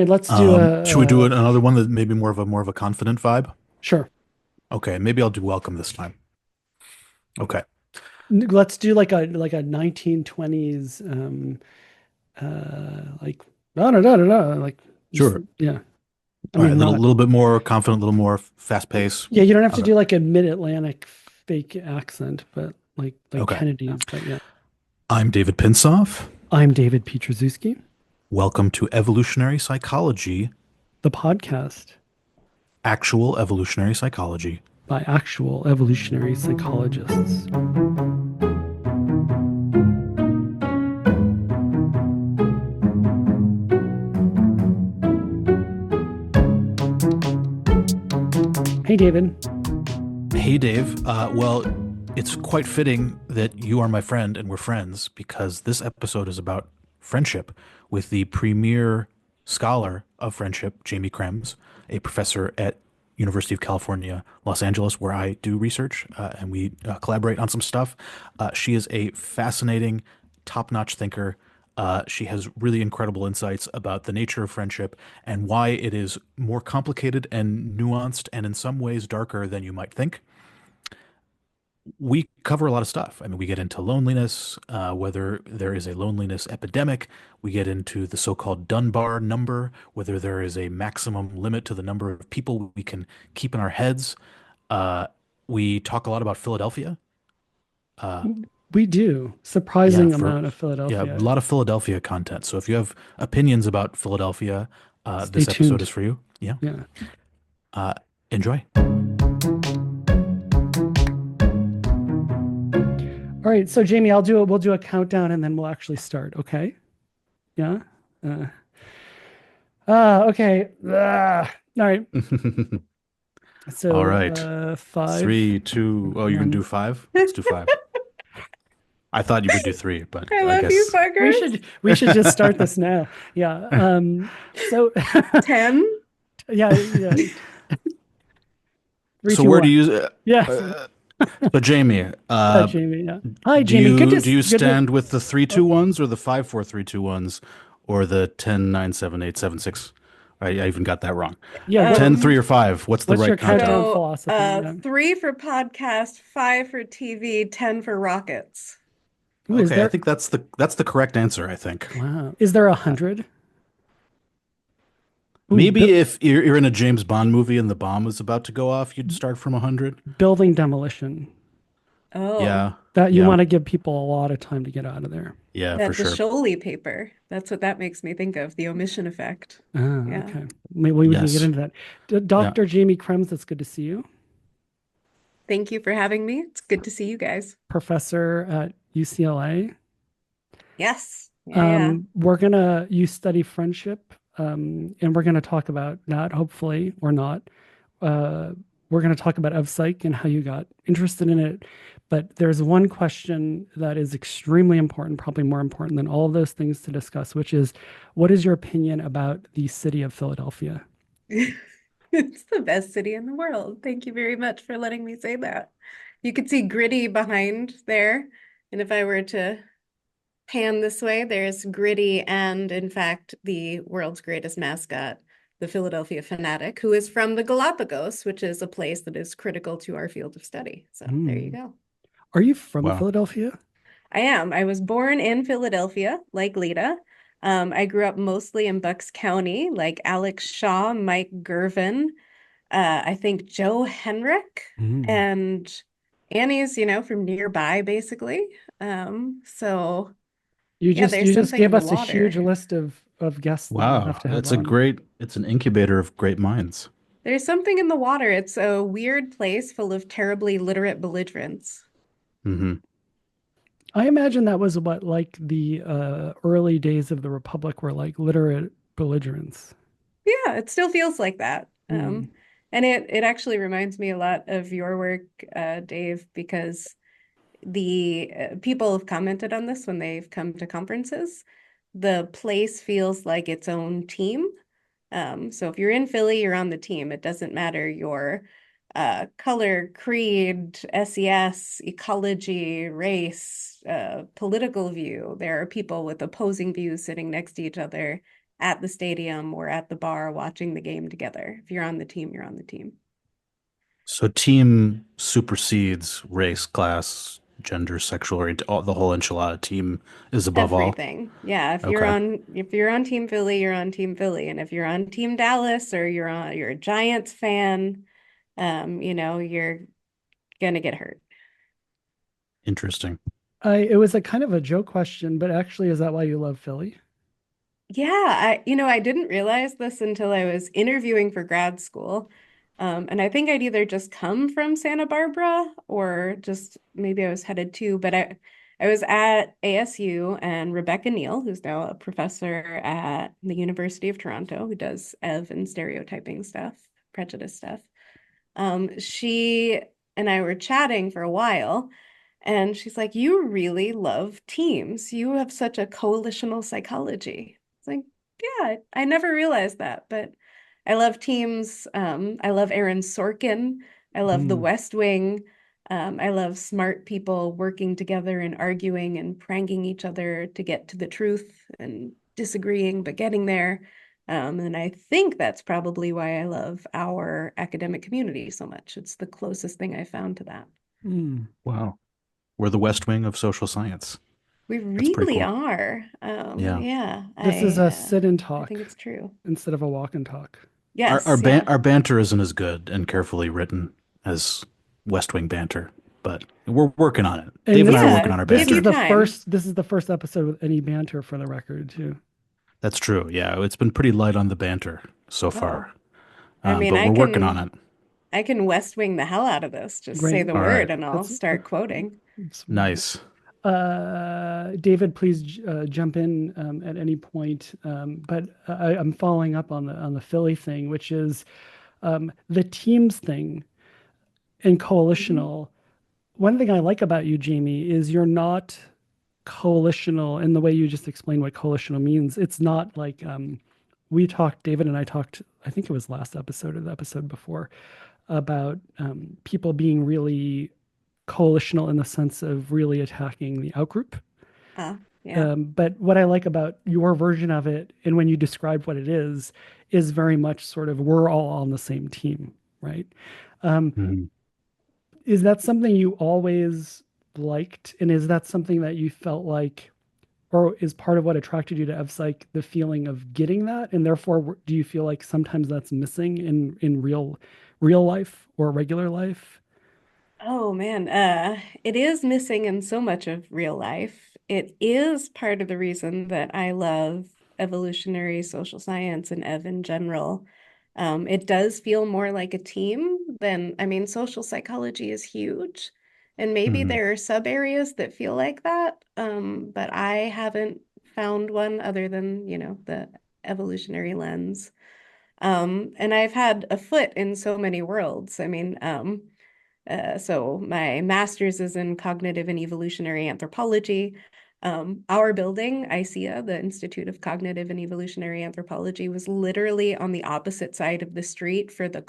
Okay, let's do Should we do a another one that maybe more of a confident vibe? sure. Okay, maybe I'll do welcome this time. Okay. Let's do like a 1920s like no no no no no like just Sure. yeah. I All right, a mean little not little bit more confident, a little more fast pace. yeah, you don't have to Okay. do like a mid-Atlantic fake accent, but like Okay. Kennedy's, but yeah. I'm David Pinsof. I'm David Pietraszewski, Welcome to Evolutionary Psychology, the podcast actual evolutionary psychology. by actual evolutionary psychologists. Hey David. Hey, Dave. Well, it's quite fitting that you are my friend and we're friends because this episode is about friendship with the premier scholar of friendship, Jaimie Krems, a professor at University of California, Los Angeles, where I do research and we collaborate on some stuff. She is a fascinating, top-notch thinker. She has really incredible insights about the nature of friendship and why it is more complicated and nuanced and in some ways darker than you might think. We cover a lot of stuff. I mean, we get into loneliness, whether there is a loneliness epidemic. We get into the so-called Dunbar number, whether there is a maximum limit to the number of people we can keep in our heads. Uh, we talk a lot about Philadelphia. Uh, We do yeah, surprising for amount of yeah, a Philadelphia. lot of Philadelphia content. So if you have opinions about Philadelphia, Stay this episode is tuned. for you. Yeah. Yeah. Uh, Enjoy. All right, so Jamie, we'll do a countdown and then we'll actually start, okay? Yeah. Uh, okay. All right. All So, right. five, Three, two. Oh, you're gonna do one. five? Let's do five. I thought you would do three, but I I love you, guess. fuckers. We should just start this now. Yeah. So 10. yeah, yeah. Three, So two, where do one. you? Yeah. So Jamie, Yeah, Jamie. Yeah. Hi, do Jamie. you do you Good to. stand with the three two Oh, ones or the 5 4 3 2 1s or the 10 9 7 8 7 6? I even got that wrong. yeah. 10 Um, 3 or 5. What's the What's your right countdown? countdown so philosophy? Yeah. 3 for podcast, 5 for TV, 10 for rockets. Ooh, is Okay, I there? think that's the correct answer, I think. Wow. Is there a Uh, hundred? Ooh, Maybe if you're in a James Bond movie and the bomb is about to go off, you'd start from 100. building demolition. Oh, Yeah. That you Yeah. want to give people a lot of time to get out of there. Yeah, for that the sure. Sholey paper. That's what that makes me think of, the omission effect. Ah, Yeah. okay. Maybe we can get Yes. into that. Yeah. Dr. Jaimie Krems, it's good to see you. Thank you for having me. It's good to see you guys. Professor at UCLA. Yes. Yeah. You study friendship, and we're gonna talk about that, hopefully, or not. Uh, we're gonna talk about EvPsych and how you got interested in it. But there's one question that is extremely important, probably more important than all of those things to discuss, which is, what is your opinion about the city of Philadelphia? It's the best city in the world. Thank you very much for letting me say that. You could see Gritty behind there. And if I were to pan this way, there's Gritty and, in fact, the world's greatest mascot, the Philadelphia Fanatic, who is from the Galapagos, which is a place that is critical to our field of study. So there you Hmm. go. Are you from Wow. Philadelphia? I am. I was born in Philadelphia, like Lita. I grew up mostly in Bucks County, like Alex Shaw, Mike Gervin, I think Joe Henrik, Hmm. and Annie's, from nearby, basically. So yeah, You there's just something gave in the us a huge water. list of guests that we'll have Wow. to have on. It's an incubator of great minds. There's something in the water. It's a weird place full of terribly literate belligerents. Hmm. I imagine that was what like the early days of the Republic were like literate belligerents. Yeah, it still feels like that. Hmm. And it actually reminds me a lot of your work, Dave, because the people have commented on this when they've come to conferences. The place feels like its own team. So if you're in Philly, you're on the team. It doesn't matter your color, creed, SES, ecology, race, political view. There are people with opposing views sitting next to each other, at the stadium or at the bar watching the game together. If you're on the team, you're on the team. So team supersedes race, class, gender, sexual orientation, the whole enchilada. Team is above all. Everything. Yeah, Okay. if you're on Team Philly, you're on Team Philly. And if you're on Team Dallas or you're a Giants fan, you're gonna get hurt. Interesting. It was a kind of a joke question, but actually, is that why you love Philly? Yeah, I didn't realize this until I was interviewing for grad school. And I think I'd either just come from Santa Barbara or just maybe I was headed to, but I was at ASU and Rebecca Neal, who's now a professor at the University of Toronto, who does EV and stereotyping stuff, prejudice stuff. She and I were chatting for a while, and she's like, "You really love teams. You have such a coalitional psychology." It's like, yeah, I never realized that, but I love teams. I love Aaron Sorkin. I love The Mm. West Wing. I love smart people working together and arguing and pranking each other to get to the truth and disagreeing, but getting there. And I think that's probably why I love our academic community so much. It's the closest thing I found to that. Mm. Wow. We're the West Wing of social science. We That's pretty really cool. are. Yeah. Yeah, This is a sit and I talk think it's true. instead of a walk and talk. Yes, yeah. Our banter isn't as good and carefully written as West Wing banter, but we're working on it. And Dave and I are Yeah, working on our give your banter. time. this is the first episode with any banter for the record, too. That's true. Yeah, it's been pretty light on the banter so Oh, far, I mean, but we're working on it. I can West Wing the hell out of this. Just say Great. the All right. word and I'll That's start quoting. Nice. David, please jump in at any point. But I'm following up on the Philly thing, which is the teams thing and Mhm. coalitional. One thing I like about you, Jaimie, is you're not coalitional in the way you just explained what coalitional means. It's not like we talked, David and I talked, I think it was last episode or the episode before, about people being really coalitional in the sense of really attacking the outgroup. Yeah. But what I like about your version of it, and when you describe what it is very much sort of we're all on the same team, right? Um, Mhm. is that something you always liked? And is that something that you felt like, or is part of what attracted you to EvPsych, the feeling of getting that? And therefore, do you feel like sometimes that's missing in real life or regular life? Oh man, it is missing in so much of real life. It is part of the reason that I love evolutionary social science and Ev in general. It does feel more like a team than, I mean, social psychology is huge, and maybe Mhm. there are sub areas that feel like that. But I haven't found one other than, the evolutionary lens. And I've had a foot in so many worlds. I mean, so my master's is in cognitive and evolutionary anthropology. Our building, ICEA, the Institute of Cognitive and Evolutionary Anthropology, was literally on the opposite side of the street from the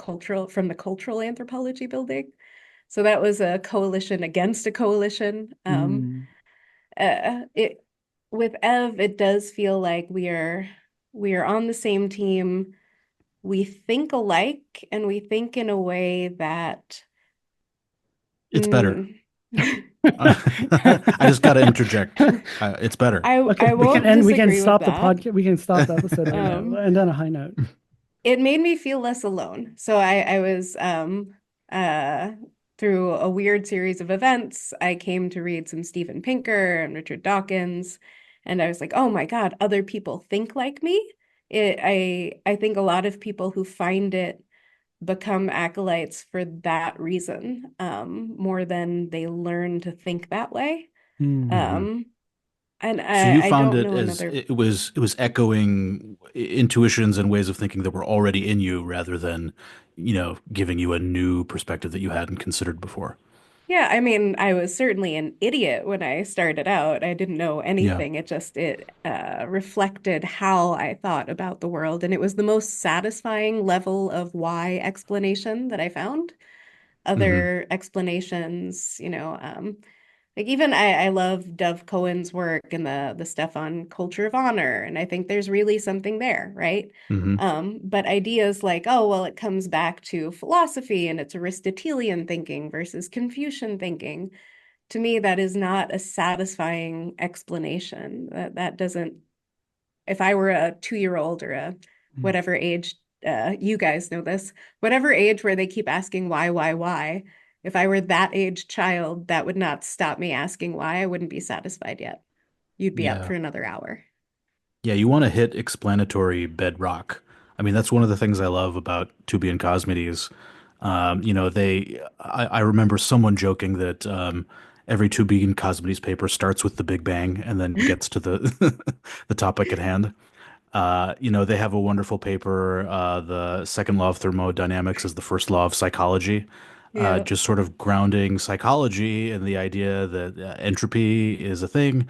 cultural anthropology building. So that was a coalition against a coalition. Mm. It with Ev, it does feel like we are on the same team. We think alike, and we think in a way that It's better. Mm. I just got to interject. It's better. Okay, I won't we can disagree with stop the that. podcast. We can stop the episode right now Um, and on a high note. it made me feel less alone. So I was uh through a weird series of events, I came to read some Steven Pinker and Richard Dawkins, and I was like, oh my God, other people think like me. I think a lot of people who find it become acolytes for that reason, more than they learn to think that way. Mm. Mhm. Um, and So you I found don't it know as another. it was echoing intuitions and ways of thinking that were already in you rather than, giving you a new perspective that you hadn't considered before. Yeah, I mean, I was certainly an idiot when I started out. I didn't know Yeah. anything. It reflected how I thought about the world, and it was the most satisfying level of why explanation that I found. Hmm. Other explanations, Like even I love Dove Cohen's work and the stuff on culture of honor, and I think there's really something there, right? Hmm. But ideas like, oh, well, it comes back to philosophy and it's Aristotelian thinking versus Confucian thinking. To me, that is not a satisfying explanation. That doesn't, if I were a 2-year-old or a Mm. whatever age, you guys know this, whatever age where they keep asking why, if I were that age child, that would not stop me asking why. I wouldn't be satisfied yet. You'd be up Yeah. for another hour. Yeah, you want to hit explanatory bedrock. I mean, that's one of the things I love about Tubi and Cosmides. I remember someone joking that every Tubi and Cosmides paper starts with the Big Bang and then gets to the the topic at hand. They have a wonderful paper. The second law of thermodynamics is the first law of psychology, Yeah. just sort of grounding psychology and the idea that entropy is a thing.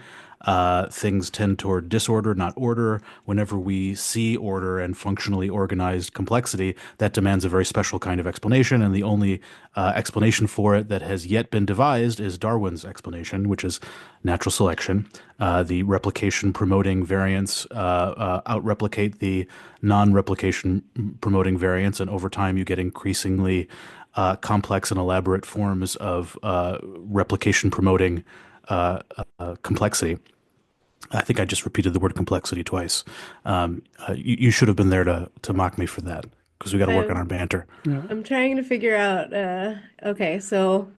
Things tend toward disorder, not order. Whenever we see order and functionally organized complexity, that demands a very special kind of explanation. And the only explanation for it that has yet been devised is Darwin's explanation, which is natural selection. The replication promoting variants out-replicate the non-replication promoting variants, and over time you get increasingly complex and elaborate forms of replication promoting complexity. I think I just repeated the word complexity twice. You should have been there to mock me for that because we got to work on our I'm banter. Yeah. I'm trying to figure out okay, so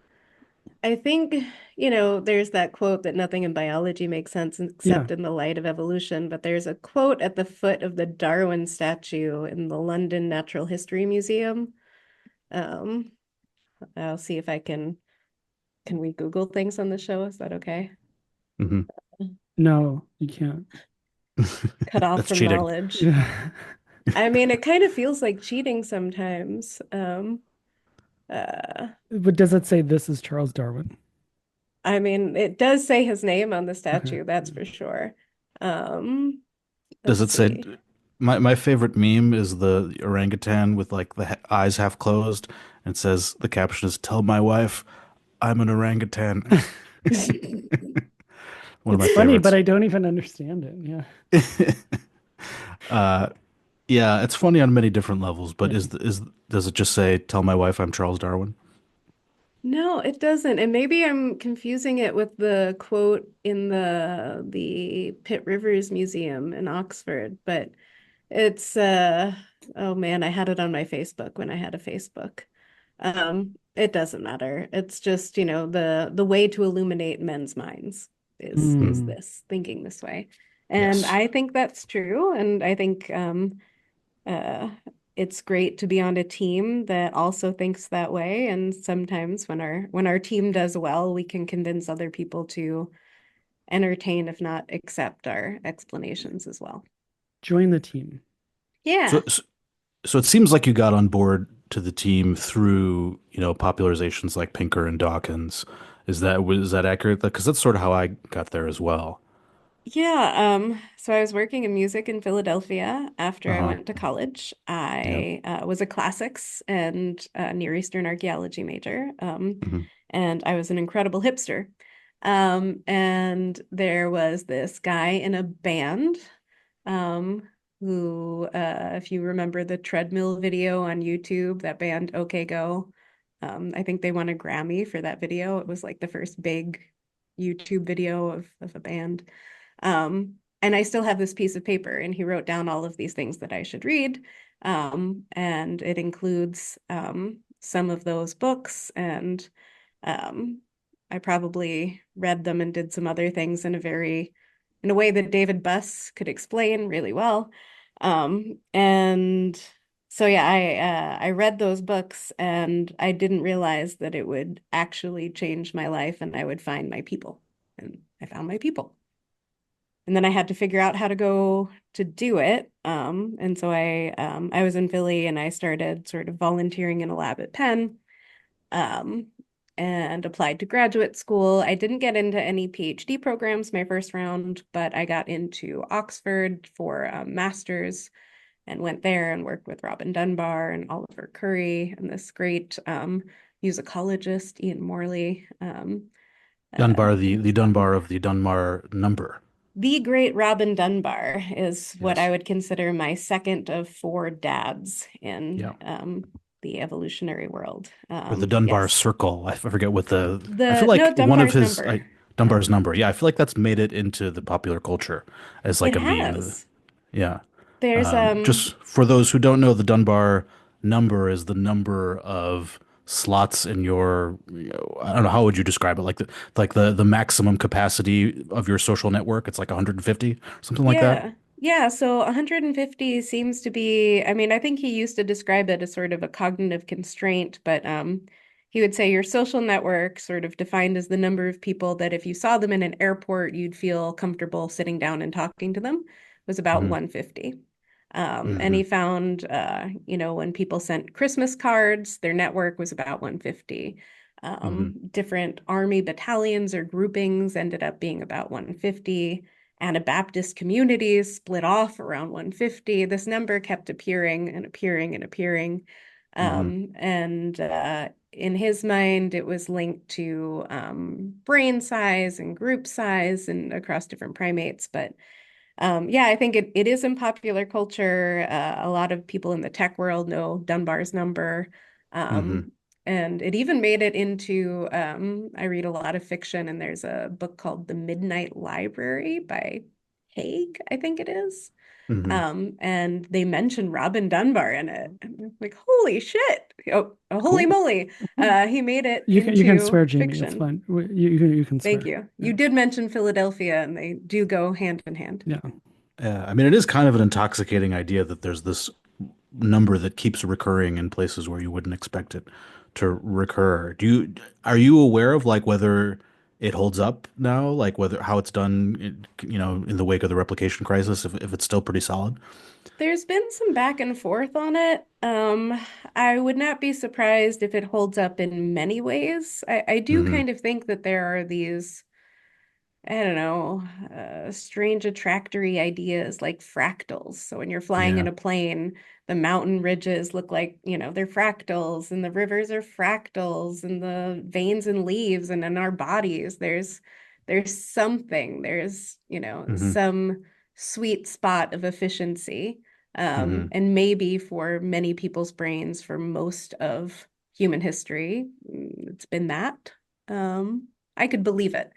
I think, there's that quote that nothing in biology makes sense Yeah. except in the light of evolution, but there's a quote at the foot of the Darwin statue in the London Natural History Museum. Um, I'll see if I can we Google things on the show? Is that okay? Hmm. No, you can't. Cut off That's from cheating. knowledge. Yeah. I mean, it kind of feels like cheating sometimes. Uh, But does it say this is Charles Darwin? I mean, it does say his name on the Okay. statue, that's for sure. Um, Does let's it say see. my favorite meme is the orangutan with like the eyes half closed and it says the caption is "Tell my wife I'm an orangutan." One of It's my funny, but favorites. I don't even understand it. Yeah. Uh, yeah, it's funny on many different levels, but Yeah. is does it just say "Tell my wife I'm Charles Darwin"? No, it doesn't. And maybe I'm confusing it with the quote in the Pitt Rivers Museum in Oxford, but it's oh man, I had it on my Facebook when I had a Facebook. It doesn't matter. It's just, the way to illuminate men's minds is Mm. this, thinking this way. And Yes. I think that's true. And I think uh, it's great to be on a team that also thinks that way. And sometimes when our team does well, we can convince other people to entertain, if not accept our explanations as well. Join the team. Yeah. So, so so it seems like you got on board to the team through, popularizations like Pinker and Dawkins. Is that accurate? Because that's sort of how I got there as well. Yeah, so I was working in music in Philadelphia after I Uh-huh. went to college. Yeah. I was a classics and Near Eastern archaeology major, Hmm. and I was an incredible hipster. And there was this guy in a band, who, if you remember the treadmill video on YouTube, that band OK Go, I think they won a Grammy for that video. It was like the first big YouTube video of a band. And I still have this piece of paper, and he wrote down all of these things that I should read. And it includes some of those books, and um, I probably read them and did some other things in a way that David Buss could explain really well. And so yeah, I read those books, and I didn't realize that it would actually change my life, and I would find my people, and I found my people. And then I had to figure out how to go to do it. And so I was in Philly, and I started sort of volunteering in a lab at Penn, um, and applied to graduate school. I didn't get into any PhD programs my first round, but I got into Oxford for a master's and went there and worked with Robin Dunbar and Oliver Curry and this great musicologist, Ian Morley. Dunbar, the Dunbar of the Dunbar number. The great Robin Dunbar is what I Yes. would consider my second of four dads in Yeah. the evolutionary world. Or the Dunbar Yes. Circle. I forget what I feel The like no, one of Dunbar's his number. Yeah, Dunbar's number. Yeah, I feel like that's made it into the popular culture as it like a meme. has. Yeah. There's Just for those who don't know, the Dunbar number is the number of slots in your, I don't know, how would you describe it? Like the maximum capacity of your social network. It's like 150, something like that. Yeah. Yeah, so 150 seems to be, I mean, I think he used to describe it as sort of a cognitive constraint, but he would say your social network, sort of defined as the number of people that if you saw them in an airport, you'd feel comfortable sitting down and talking to them, was about Hmm. 150. And he Hmm. found, when people sent Christmas cards, their network was about 150. Hmm. Different army battalions or groupings ended up being about 150. Anabaptist communities split off around 150. This number kept appearing and appearing and appearing. Hmm. And in his mind, it was linked to brain size and group size and across different primates. But yeah, I think it is in popular culture. A lot of people in the tech world know Dunbar's number. Hmm. Um, and it even made it into, I read a lot of fiction, and there's a book called The Midnight Library by Haig, I think it is. Hmm. And they mention Robin Dunbar in it. And I'm like, holy shit. Oh, holy Cool. moly. He made it You can into swear, Jaimie. It's fiction. fine. You can Thank swear. you. Yeah. You did mention Philadelphia, and they do go hand in hand. Yeah. Yeah, I mean, it is kind of an intoxicating idea that there's this number that keeps recurring in places where you wouldn't expect it to recur. Are you aware of like whether it holds up now, like whether how it's done, in the wake of the replication crisis, if it's still pretty solid? There's been some back and forth on it. I would not be surprised if it holds up in many ways. I do Hmm. kind of think that there are these, I don't know, strange attractory ideas like fractals. So when you're flying in Yeah. a plane, the mountain ridges look like, they're fractals, and the rivers are fractals, and the veins and leaves, and in our bodies, there's something, there's, Hmm. some sweet spot of efficiency. Hmm. And maybe for many people's brains, for most of human history, it's been that. I could believe it.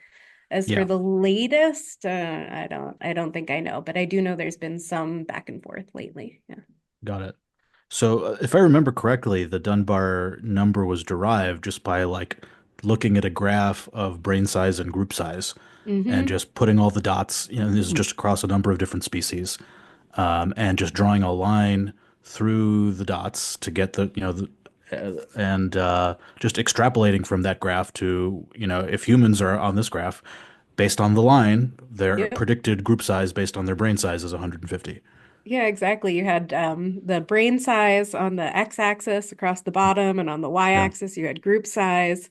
As for Yeah. the latest, I don't think I know, but I do know there's been some back and forth lately. Yeah. Got it. So, if I remember correctly, the Dunbar number was derived just by like looking at a graph of brain size and group size and Mm-hmm. just putting all the dots, this is just across a number of different species, and just drawing a line through the dots to get and just extrapolating from that graph to, if humans are on this graph, based on the line, their Yep. predicted group size based on their brain size is 150. Yeah, exactly. You had the brain size on the x-axis across the bottom, and on the Yeah. y-axis you had group size.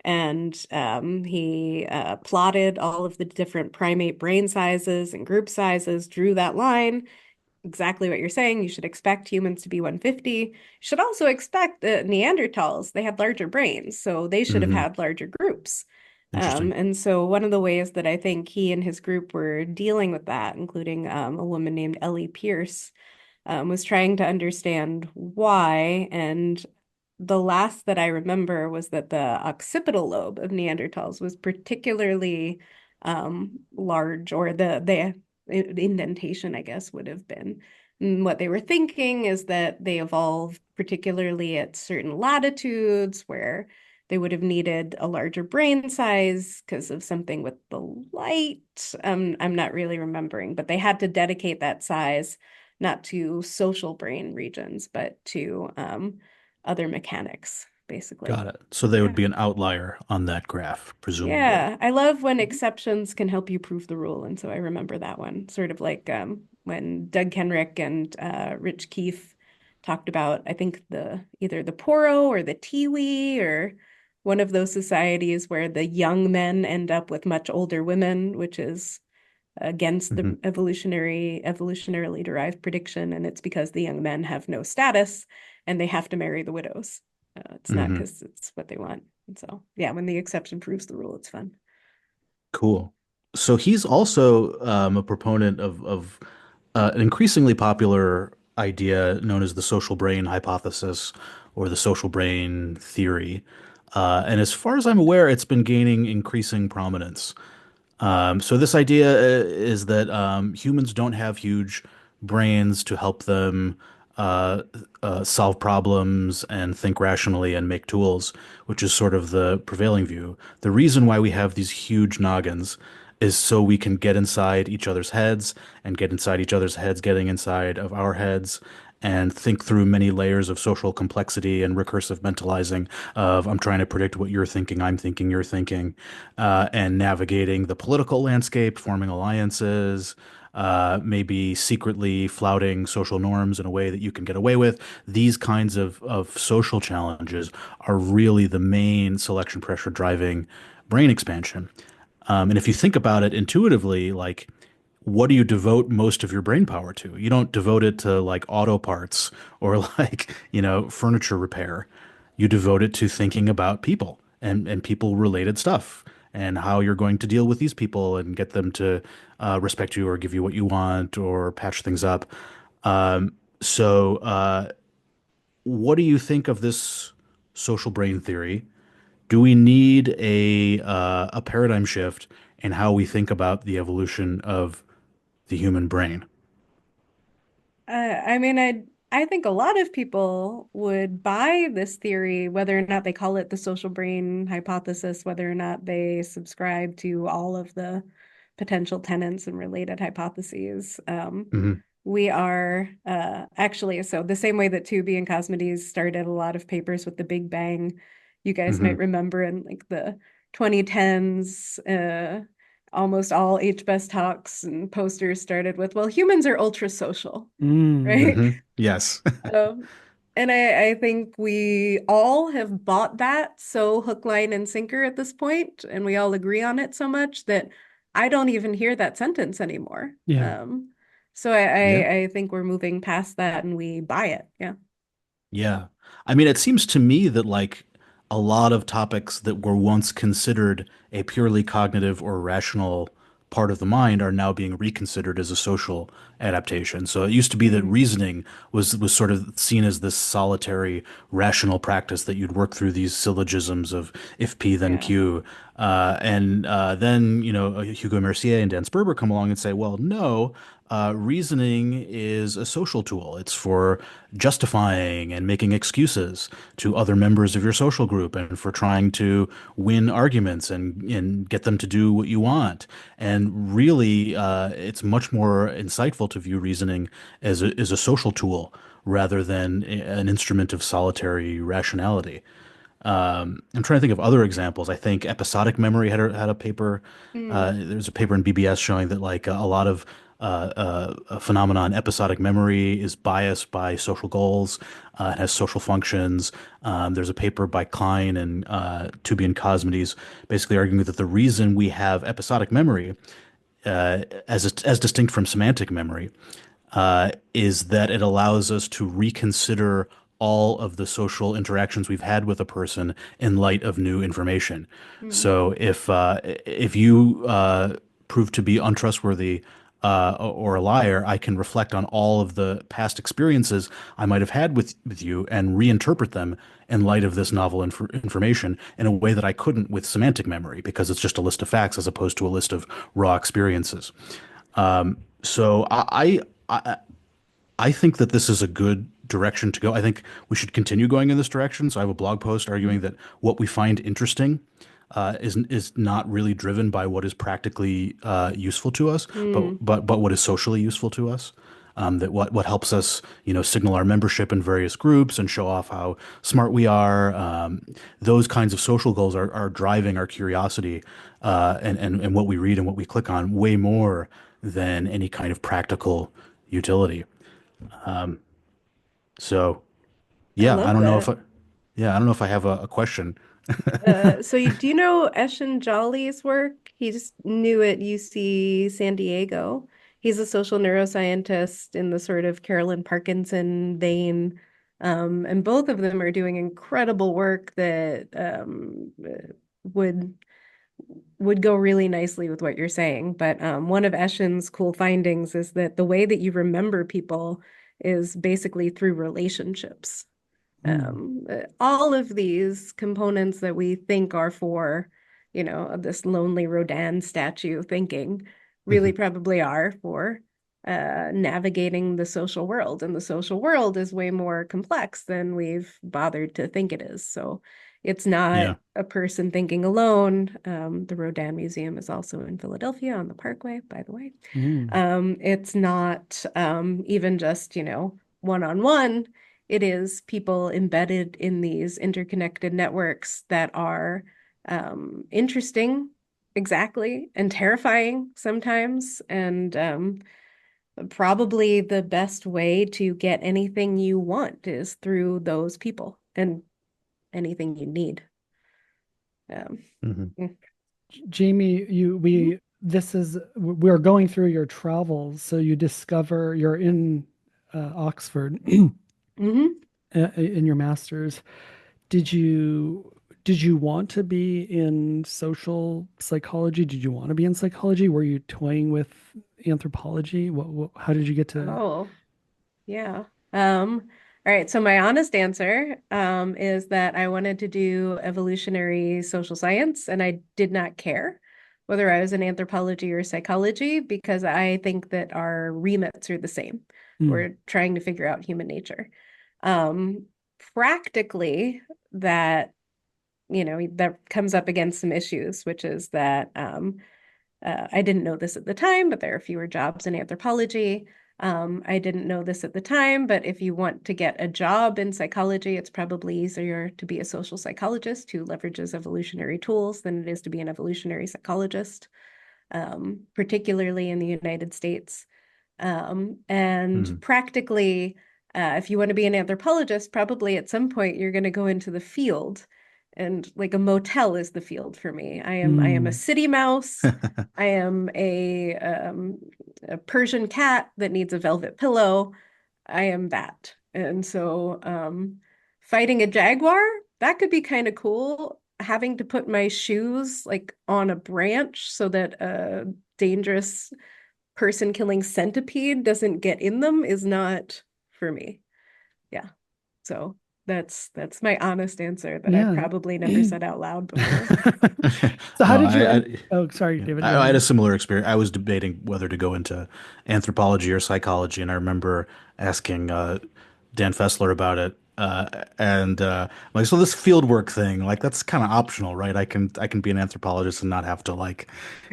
And he plotted all of the different primate brain sizes and group sizes, drew that line. Exactly what you're saying. You should expect humans to be 150. You should also expect the Neanderthals, they had larger brains, so they should have Hmm. had larger groups. Interesting. And so one of the ways that I think he and his group were dealing with that, including a woman named Ellie Pierce, was trying to understand why. And the last that I remember was that the occipital lobe of Neanderthals was particularly large, or the indentation, I guess, would have been. And what they were thinking is that they evolved particularly at certain latitudes where they would have needed a larger brain size because of something with the light. I'm not really remembering, but they had to dedicate that size not to social brain regions, but to other mechanics, basically. Got it. So they would Yeah. be an outlier on that graph, presumably. Yeah, I love when exceptions can help you prove the rule. And so I remember that one, sort of like when Doug Kenrick and Rich Keefe talked about, I think the either the Poro or the Tiwi, or one of those societies where the young men end up with much older women, which is against the Hmm. evolutionarily derived prediction, and it's because the young men have no status and they have to marry the widows. It's not Hmm. because it's what they want. And so, yeah, when the exception proves the rule, it's fun. Cool. So he's also a proponent of an increasingly popular idea known as the social brain hypothesis or the social brain theory. And as far as I'm aware, it's been gaining increasing prominence. So this idea is that humans don't have huge brains to help them uh, solve problems and think rationally and make tools, which is sort of the prevailing view. The reason why we have these huge noggins is so we can get inside each other's heads and get inside each other's heads, getting inside of our heads and think through many layers of social complexity and recursive mentalizing of I'm trying to predict what you're thinking, I'm thinking, you're thinking, and navigating the political landscape, forming alliances, maybe secretly flouting social norms in a way that you can get away with. These kinds of social challenges are really the main selection pressure driving brain expansion. And if you think about it intuitively, like what do you devote most of your brain power to? You don't devote it to like auto parts or like, furniture repair. You devote it to thinking about people and people related stuff and how you're going to deal with these people and get them to respect you or give you what you want or patch things up. So, what do you think of this social brain theory? Do we need a paradigm shift in how we think about the evolution of the human brain? I mean, I think a lot of people would buy this theory, whether or not they call it the social brain hypothesis, whether or not they subscribe to all of the potential tenets and related hypotheses. Hmm. We are actually, so the same way that Tooby and Cosmides started a lot of papers with the Big Bang, you guys might Hmm. remember in like the 2010s, almost all HBS talks and posters started with, well, humans are ultra social, Mm. right? Hmm. Yes. Um, and I think we all have bought that so hook, line, and sinker at this point, and we all agree on it so much that I don't even hear that sentence anymore. Yeah. So Yeah. I think we're moving past that and we buy it. Yeah. Yeah. I mean, it seems to me that like a lot of topics that were once considered a purely cognitive or rational part of the mind are now being reconsidered as a social adaptation. So it used to be that Mm, reasoning was sort of seen as this solitary rational practice that you'd work through these syllogisms of if P then yeah. Q. And then, Hugo Mercier and Dan Sperber come along and say, well, no, reasoning is a social tool. It's for justifying and making excuses to other members of your social group and for trying to win arguments and get them to do what you want. And really, it's much more insightful to view reasoning as a social tool rather than an instrument of solitary rationality. I'm trying to think of other examples. I think episodic memory had a paper. Mm, There's a paper in BBS showing that like a lot of a phenomenon, episodic memory, is biased by social goals. It has social functions. There's a paper by Klein and Tooby and Cosmides basically arguing that the reason we have episodic memory as distinct from semantic memory is that it allows us to reconsider all of the social interactions we've had with a person in light of new information. mm, So if you prove to be untrustworthy or a liar, I can reflect on all of the past experiences I might have had with you and reinterpret them in light of this novel information in a way that I couldn't with semantic memory because it's just a list of facts as opposed to a list of raw experiences. So I think that this is a good direction to go. I think we should continue going in this direction. So I have a blog post arguing that what we find interesting is not really driven by what is practically useful to us, but mm. but what is socially useful to us. That what helps us, signal our membership in various groups and show off how smart we are. Those kinds of social goals are driving our curiosity and what we read and what we click on way more than any kind of practical utility. So I yeah, I love don't know if that. I, yeah, I don't know if I have a question. Do you know Eshin Jolly's work? He's new at UC San Diego. He's a social neuroscientist in the sort of Carolyn Parkinson vein. And both of them are doing incredible work that would would go really nicely with what you're saying. But one of Eshin's cool findings is that the way that you remember people is basically through relationships. Mm. All of these components that we think are for, this lonely Rodin statue thinking really Mhm. probably are for navigating the social world. And the social world is way more complex than we've bothered to think it is. So it's not Yeah. a person thinking alone. The Rodin Museum is also in Philadelphia on the Parkway, by the way. Mm. It's not even just, one-on-one. It is people embedded in these interconnected networks that are interesting, exactly, and terrifying sometimes. And probably the best way to get anything you want is through those people and anything you need. Mhm. Mm. Jaimie, we're going through your travels, so you discover you're in Oxford Mhm. in your master's. Did you did you want to be in social psychology? Did you want to be in psychology? Were you toying with anthropology? How did you get to? Oh, yeah. All right. So my honest answer is that I wanted to do evolutionary social science, and I did not care whether I was in anthropology or psychology because I think that our remits are the same. Hmm. We're trying to figure out human nature. Um, Practically, that comes up against some issues, which is that I didn't know this at the time, but there are fewer jobs in anthropology. I didn't know this at the time, but if you want to get a job in psychology, it's probably easier to be a social psychologist who leverages evolutionary tools than it is to be an evolutionary psychologist, particularly in the United States. And Mhm. practically, if you want to be an anthropologist, probably at some point you're going to go into the field, and like a motel is the field for me. I am a Hmm. city mouse. I am a Persian cat that needs a velvet pillow. I am that. And so fighting a jaguar, that could be kind of cool. Having to put my shoes like on a branch so that a dangerous person killing centipede doesn't get in them is not for me. Yeah. So that's my honest answer that I've Yeah. probably never said out loud before. So how No, did you end? Oh, sorry, yeah, David, go I had a ahead. similar experience. I was debating whether to go into anthropology or psychology, and I remember asking Dan Fessler about it. And like, so this field work thing, like that's kind of optional, right? I can be an anthropologist and not have to like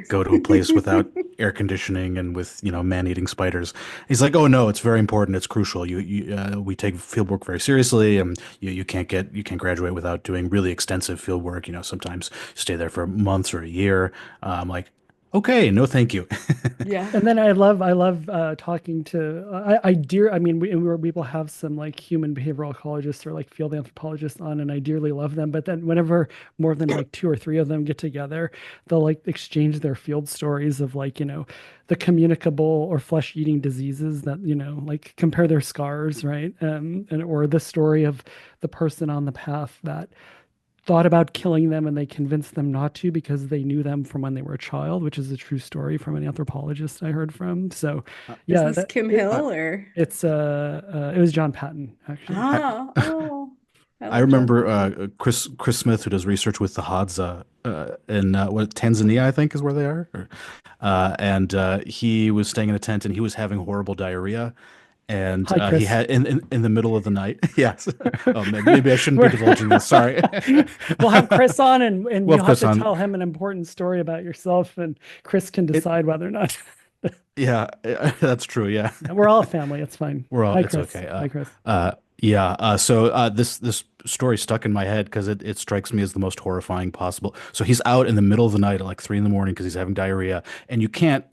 go to a place without air conditioning and with, man-eating spiders. He's like, oh no, it's very important. It's crucial. We take field work very seriously, and you can't graduate without doing really extensive field work. Sometimes stay there for months or a year. I'm like, okay, no, thank you. Yeah. And then I love talking to I mean we will have some like human behavioral ecologists or like field anthropologists on, and I dearly love them. But then whenever more than like two or three of them get together, they'll like exchange their field stories of like the communicable or flesh-eating diseases that like compare their scars, right? And or the story of the person on the path that thought about killing them and they convinced them not to because they knew them from when they were a child, which is a true story from an anthropologist I heard from. So, Is yeah, this Kim I, Hill or it was John Patton actually. I, oh, I I love John remember Patton. Chris Smith, who does research with the Hadza in Tanzania, I think is where they are. And he was staying in a tent and he was having horrible diarrhea. And Hi, he Chris. had in the middle of the night. Yes. Oh, maybe I shouldn't be divulging this. Sorry. We'll have Chris on, and We'll you'll have have Chris to on. tell him an important story about yourself, and Chris can It. decide whether or not. Yeah, that's true. Yeah. Yeah, we're all a family. It's fine. We're all. Hi, It's Chris. okay. Hi, Chris. Yeah. So this story stuck in my head because it strikes me as the most horrifying possible. So he's out in the middle of the night at like 3 in the morning because he's having diarrhea, and you can't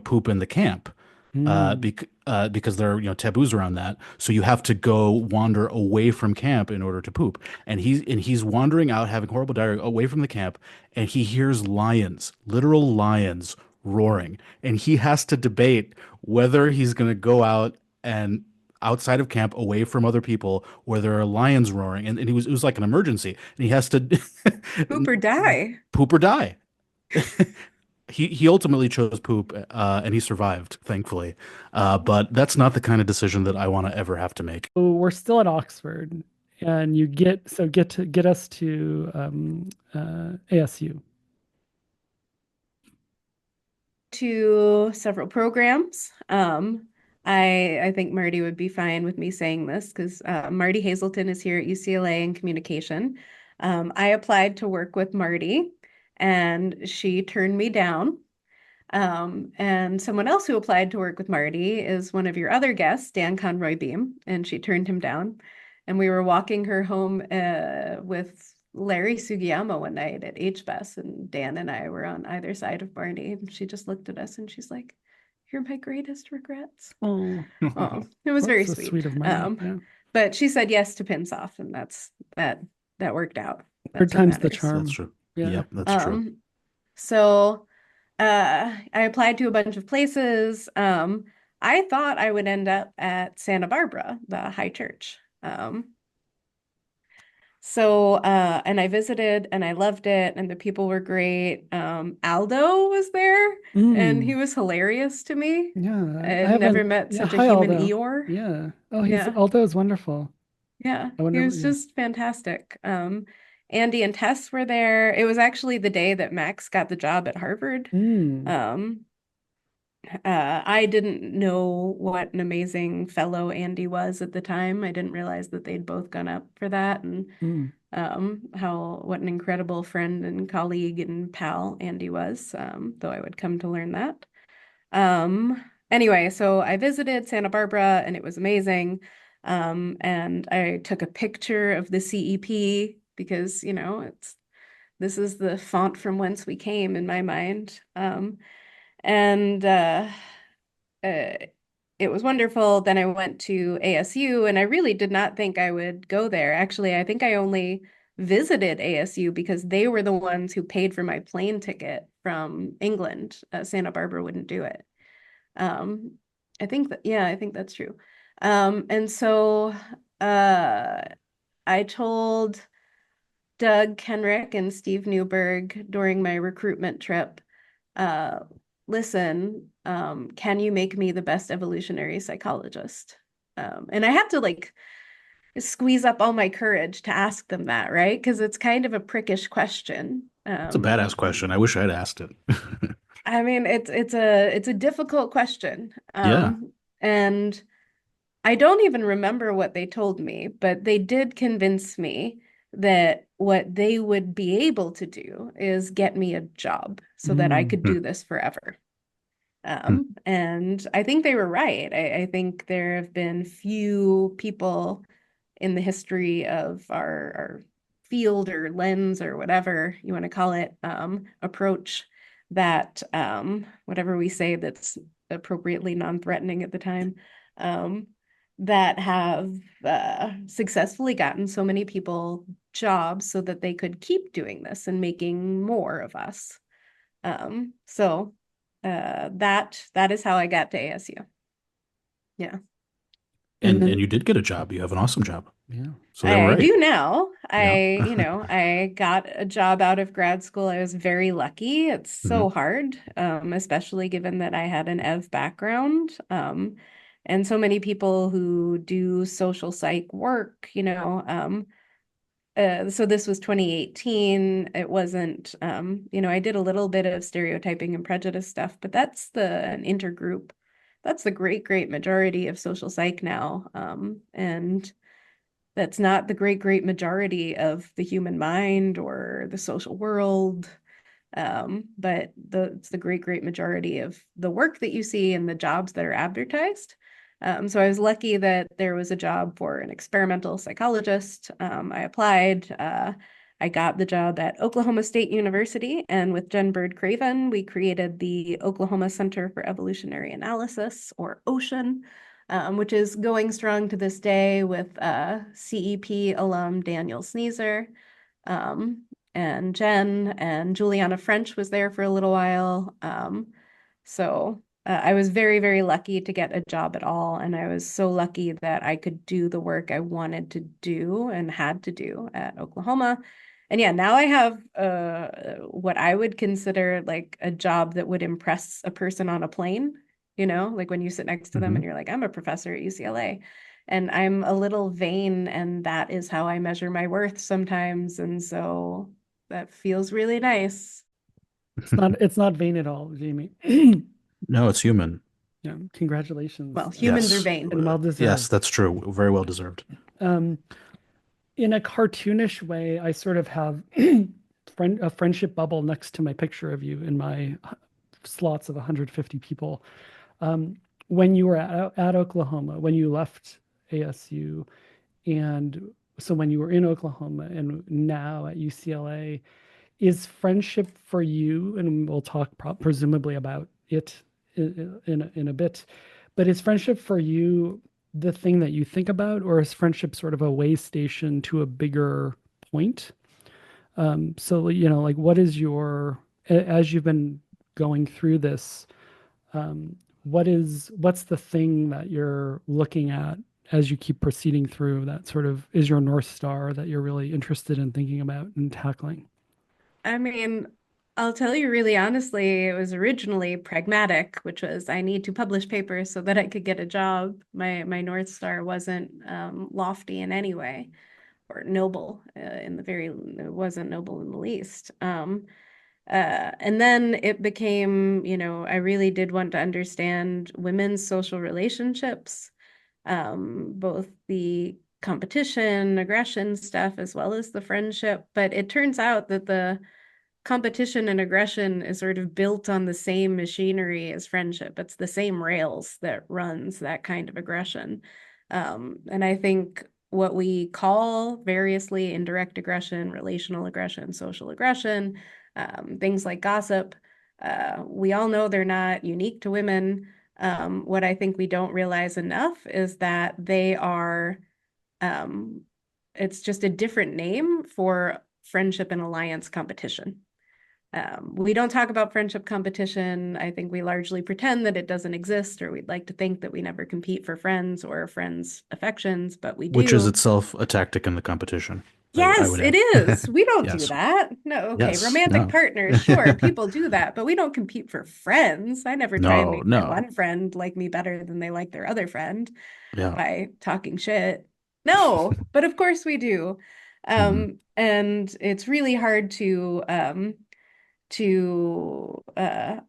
poop in the camp, Hmm. because there are taboos around that. So you have to go wander away from camp in order to poop. And he's wandering out having horrible diarrhea away from the camp, and he hears lions, literal lions roaring, and he has to debate whether he's going to go out and outside of camp away from other people where there are lions roaring, and it was like an emergency, and he has to Poop or die. poop or die. He ultimately chose poop, and he survived, thankfully. But that's not the kind of decision that I want to ever have to make. So we're still at Oxford, and you get us to ASU. To several programs. I think Marty would be fine with me saying this because Marty Hazelton is here at UCLA in communication. I applied to work with Marty, and she turned me down. And someone else who applied to work with Marty is one of your other guests, Dan Conroy Beam, and she turned him down. And we were walking her home with Larry Sugiyama one night at HBUS, and Dan and I were on either side of Marty. And she just looked at us and she's like, "You're my greatest regrets." Oh, Oh, it was very so sweet. sweet of Marty. Yeah. But she said yes to Pinsof, and that worked out. Third That's what time's the matters. charm. That's true. Yeah. Yep, that's true. So I applied to a bunch of places. I thought I would end up at Santa Barbara, the high church. And I visited and I loved it, and the people were great. Aldo was there, and he was hilarious to me. Yeah, I I had never haven't. met Yeah, such a hi human Aldo. Eeyore. Yeah. Oh, Yeah. Aldo is wonderful. Yeah, I he wonder. was Yeah. just fantastic. Andy and Tess were there. It was actually the day that Max got the job at Harvard. Um, I didn't know what an amazing fellow Andy was at the time. I didn't realize that they'd both gone up for that, and what an incredible friend and colleague and pal Andy was, though I would come to learn that. Anyway, so I visited Santa Barbara and it was amazing. And I took a picture of the CEP because, this is the font from whence we came in my mind. And it was wonderful. Then I went to ASU, and I really did not think I would go there. Actually, I think I only visited ASU because they were the ones who paid for my plane ticket from England. Santa Barbara wouldn't do it. Um, I think that's true. And so I told Doug Kenrick and Steve Newberg during my recruitment trip, uh, listen, can you make me the best evolutionary psychologist? And I had to like squeeze up all my courage to ask them that, right? Because it's kind of a prickish question. It's a badass question. I wish I'd asked it. I mean, it's a difficult question. Yeah. And I don't even remember what they told me, but they did convince me that what they would be able to do is get me a job so that I could Hmm. do this forever. And I think they were right. I think there have been few people in the history of our field or lens or whatever you want to call it, approach that, whatever we say that's appropriately non-threatening at the time, that have successfully gotten so many people jobs so that they could keep doing this and making more of us. That is how I got to ASU. Yeah. And then, you did get a job. You have an awesome job. yeah. So they were I right. do now. Yeah. I got a job out of grad school. I was very lucky. It's so Hmm. hard, especially given that I had an EV background. And so many people who do social psych work, so this was 2018. It wasn't, I did a little bit of stereotyping and prejudice stuff, but that's an intergroup. That's the great, great majority of social psych now. And that's not the great, great majority of the human mind or the social world. But it's the great, great majority of the work that you see and the jobs that are advertised. So I was lucky that there was a job for an experimental psychologist. I applied. I got the job at Oklahoma State University, and with Jen Bird Craven, we created the Oklahoma Center for Evolutionary Analysis, or OCEAN, which is going strong to this day with CEP alum Daniel Sneezer. And Jen and Juliana French was there for a little while. I was very, very lucky to get a job at all. And I was so lucky that I could do the work I wanted to do and had to do at Oklahoma. And yeah, now I have what I would consider like a job that would impress a person on a plane, like when you sit next to them Hmm. and you're like, I'm a professor at UCLA. And I'm a little vain, and that is how I measure my worth sometimes. And so that feels really nice. It's not vain at all, Jamie. No, it's human. Yeah, Well, congratulations, humans are Yes. vain. and well Yes, deserved. that's true. Very well deserved. Um, in a cartoonish way, I sort of have a friendship bubble next to my picture of you in my slots of 150 people. Um, when you were at Oklahoma, when you left ASU, and so when you were in Oklahoma and now at UCLA, is friendship for you, and we'll talk presumably about it in a bit, but is friendship for you the thing that you think about, or is friendship sort of a way station to a bigger point? So, like what is as you've been going through this, what's the thing that you're looking at as you keep proceeding through that sort of is your North Star that you're really interested in thinking about and tackling? I mean, I'll tell you really honestly, it was originally pragmatic, which was I need to publish papers so that I could get a job. My North Star wasn't lofty in any way or noble it wasn't noble in the least. And then it became, I really did want to understand women's social relationships, both the competition, aggression stuff, as well as the friendship. But it turns out that the competition and aggression is sort of built on the same machinery as friendship. It's the same rails that runs that kind of aggression. And I think what we call variously indirect aggression, relational aggression, social aggression, things like gossip, we all know they're not unique to women. What I think we don't realize enough is that um, it's just a different name for friendship and alliance competition. We don't talk about friendship competition. I think we largely pretend that it doesn't exist, or we'd like to think that we never compete for friends or friends' affections, but we Which is do. itself a tactic in the competition. I Yes, would it add. is. We don't do Yes. that. No, okay. Yes. Romantic No. partners, sure, people do that, but we don't compete for friends. I never try and No. make my No. one friend like me better than they like their other friend Yeah. by talking shit. No, but of course we do. Hmm. And it's really hard to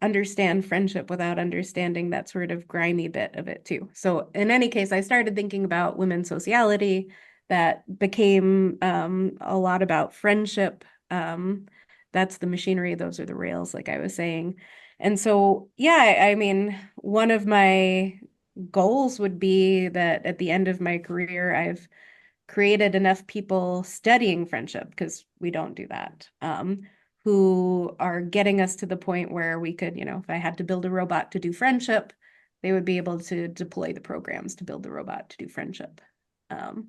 understand friendship without understanding that sort of grimy bit of it too. So in any case, I started thinking about women's sociality that became a lot about friendship. That's the machinery, those are the rails, like I was saying. And so, yeah, I mean, one of my goals would be that at the end of my career, I've created enough people studying friendship, because we don't do that, who are getting us to the point where we could, if I had to build a robot to do friendship, they would be able to deploy the programs to build the robot to do friendship. Um,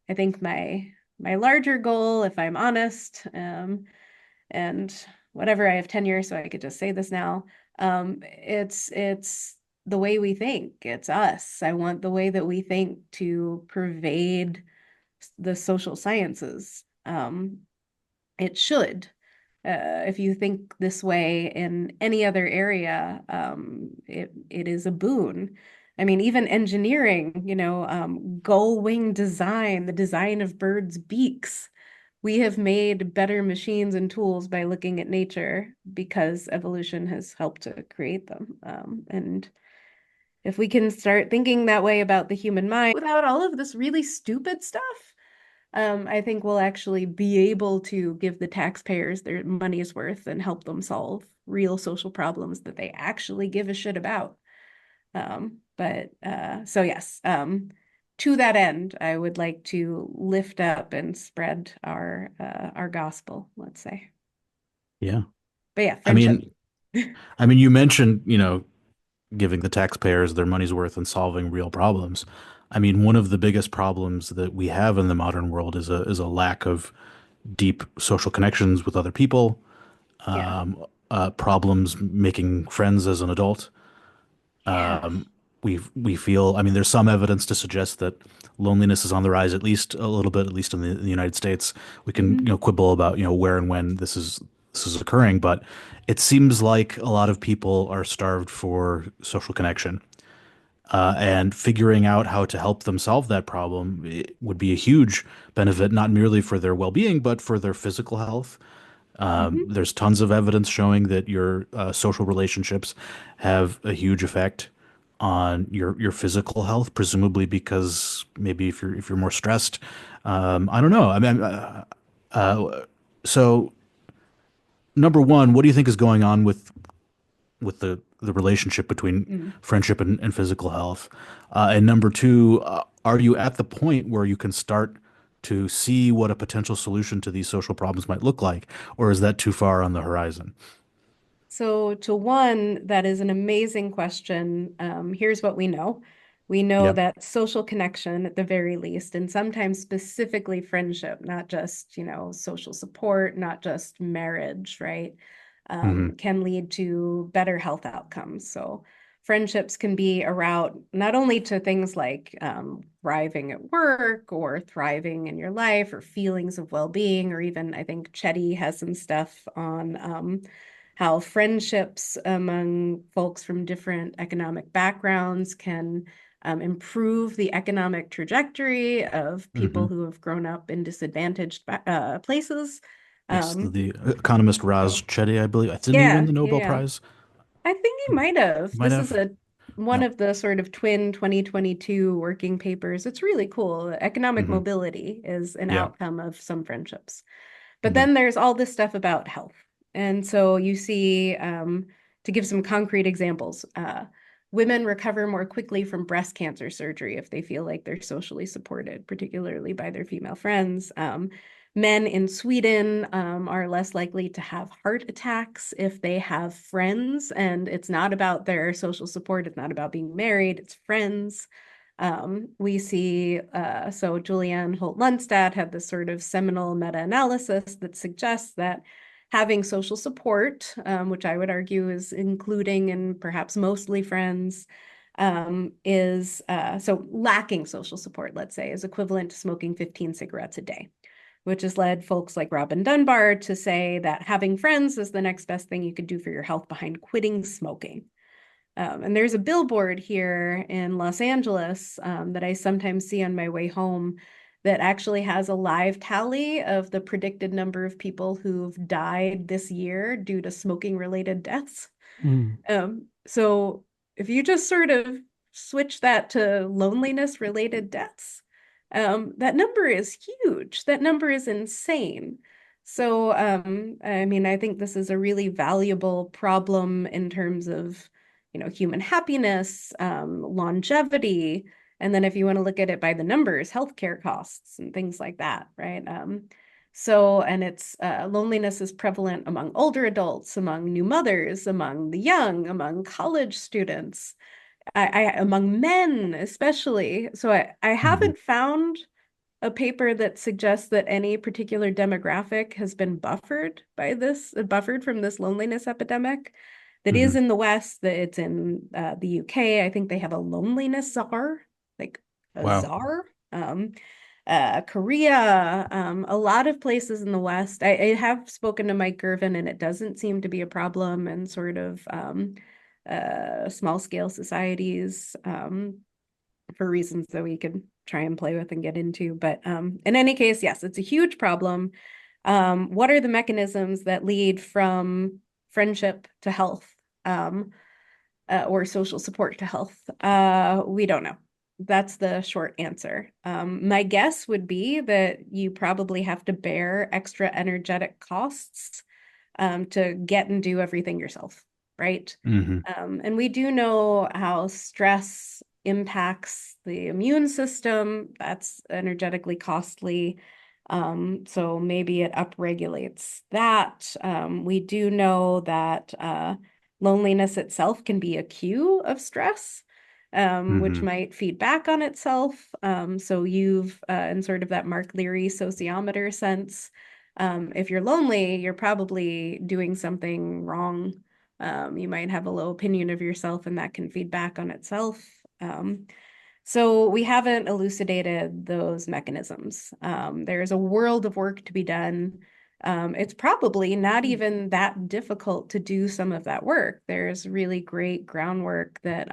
I think my larger goal, if I'm honest, and whatever, I have tenure, so I could just say this now. It's the way we think. It's us. I want the way that we think to pervade the social sciences. It should. If you think this way in any other area, it is a boon. I mean, even engineering, gull wing design, the design of birds' beaks. We have made better machines and tools by looking at nature because evolution has helped to create them. And if we can start thinking that way about the human mind without all of this really stupid stuff, I think we'll actually be able to give the taxpayers their money's worth and help them solve real social problems that they actually give a shit about. So yes, to that end, I would like to lift up and spread our gospel, let's say. Yeah. But yeah, I friendship. mean, you mentioned, giving the taxpayers their money's worth and solving real problems. I mean, one of the biggest problems that we have in the modern world is a lack of deep social connections with other people, Yeah. problems making friends as an adult. Yeah. we feel, I mean, there's some evidence to suggest that loneliness is on the rise, at least a little bit, at least in the United States. We can, Mhm. quibble about, where and when this is occurring, but it seems like a lot of people are starved for social connection. And figuring out how to help them solve that problem would be a huge benefit, not merely for their well-being, but for their physical health. Mhm. There's tons of evidence showing that your social relationships have a huge effect on your physical health, presumably because maybe if you're more stressed, I don't know. I mean, uh, so number one, what do you think is going on with the relationship between Mm. friendship and physical health? And number two, are you at the point where you can start to see what a potential solution to these social problems might look like, or is that too far on the horizon? So, to one, that is an amazing question. Here's what we know. We know Yeah. that social connection, at the very least, and sometimes specifically friendship, not just, social support, not just marriage, right? Hmm. Can lead to better health outcomes. So, friendships can be a route not only to things like thriving at work or thriving in your life or feelings of well-being, or even I think Chetty has some stuff on how friendships among folks from different economic backgrounds can improve the economic trajectory of Hmm. people who have grown up in disadvantaged places. Yes, Um, the economist Raz so Chetty, I believe. Didn't he win yeah, the Nobel yeah. Prize? I think he might have. Might This is have. a one Yeah. of the sort of twin 2022 working papers. It's really cool. Economic Hmm. mobility is an Yeah. outcome of some friendships. But Hmm. then there's all this stuff about health. And so you see, to give some concrete examples, women recover more quickly from breast cancer surgery if they feel like they're socially supported, particularly by their female friends. Men in Sweden are less likely to have heart attacks if they have friends, and it's not about their social support. It's not about being married, it's friends. We see, so Julianne Holt-Lunstad had this sort of seminal meta-analysis that suggests that having social support, which I would argue is including and perhaps mostly friends, is so lacking social support, let's say, is equivalent to smoking 15 cigarettes a day, which has led folks like Robin Dunbar to say that having friends is the next best thing you could do for your health behind quitting smoking. And there's a billboard here in Los Angeles that I sometimes see on my way home that actually has a live tally of the predicted number of people who've died this year due to smoking related deaths. Mm. So if you just sort of switch that to loneliness related deaths, that number is huge. That number is insane. So, I mean, I think this is a really valuable problem in terms of, human happiness, longevity, and then if you want to look at it by the numbers, healthcare costs and things like that, right? And it's loneliness is prevalent among older adults, among new mothers, among the young, among college students, among men especially. So I Hmm. haven't found a paper that suggests that any particular demographic has been buffered from this loneliness epidemic. That is Hmm. in the West, that it's in the UK. I think they have a loneliness czar, like a Wow. czar. Korea, a lot of places in the West. I have spoken to Mike Gervin, and it doesn't seem to be a problem in sort of small scale societies for reasons that we could try and play with and get into. But in any case, yes, it's a huge problem. What are the mechanisms that lead from friendship to health? Or social support to health? We don't know. That's the short answer. My guess would be that you probably have to bear extra energetic costs to get and do everything yourself, right? Hmm. And we do know how stress impacts the immune system. That's energetically costly. So maybe it upregulates that. We do know that loneliness itself can be a cue of stress, which Hmm. might feed back on itself. So you've, in sort of that Mark Leary sociometer sense, if you're lonely, you're probably doing something wrong. You might have a low opinion of yourself, and that can feed back on itself. Um, so we haven't elucidated those mechanisms. There's a world of work to be done. It's probably not even that difficult to do some of that work. There's really great groundwork that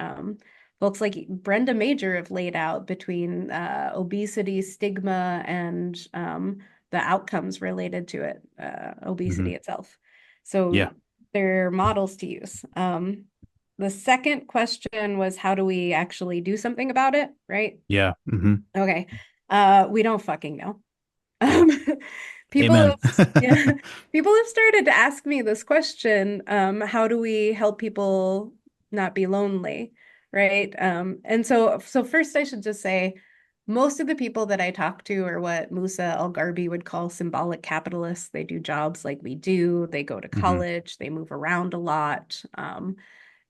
folks like Brenda Major have laid out between obesity, stigma, and the outcomes related to it, Hmm. obesity itself. So Yeah. they're models to use. The second question was, how do we actually do something about it, right? Yeah. Hmm. Okay. We don't fucking know. Yeah. Um, people have, Amen. yeah, people have started to ask me this question, how do we help people not be lonely, right? And so first I should just say, most of the people that I talk to are what Musa Al-Gharbi would call symbolic capitalists. They do jobs like we do. They go to Hmm. college. They move around a lot.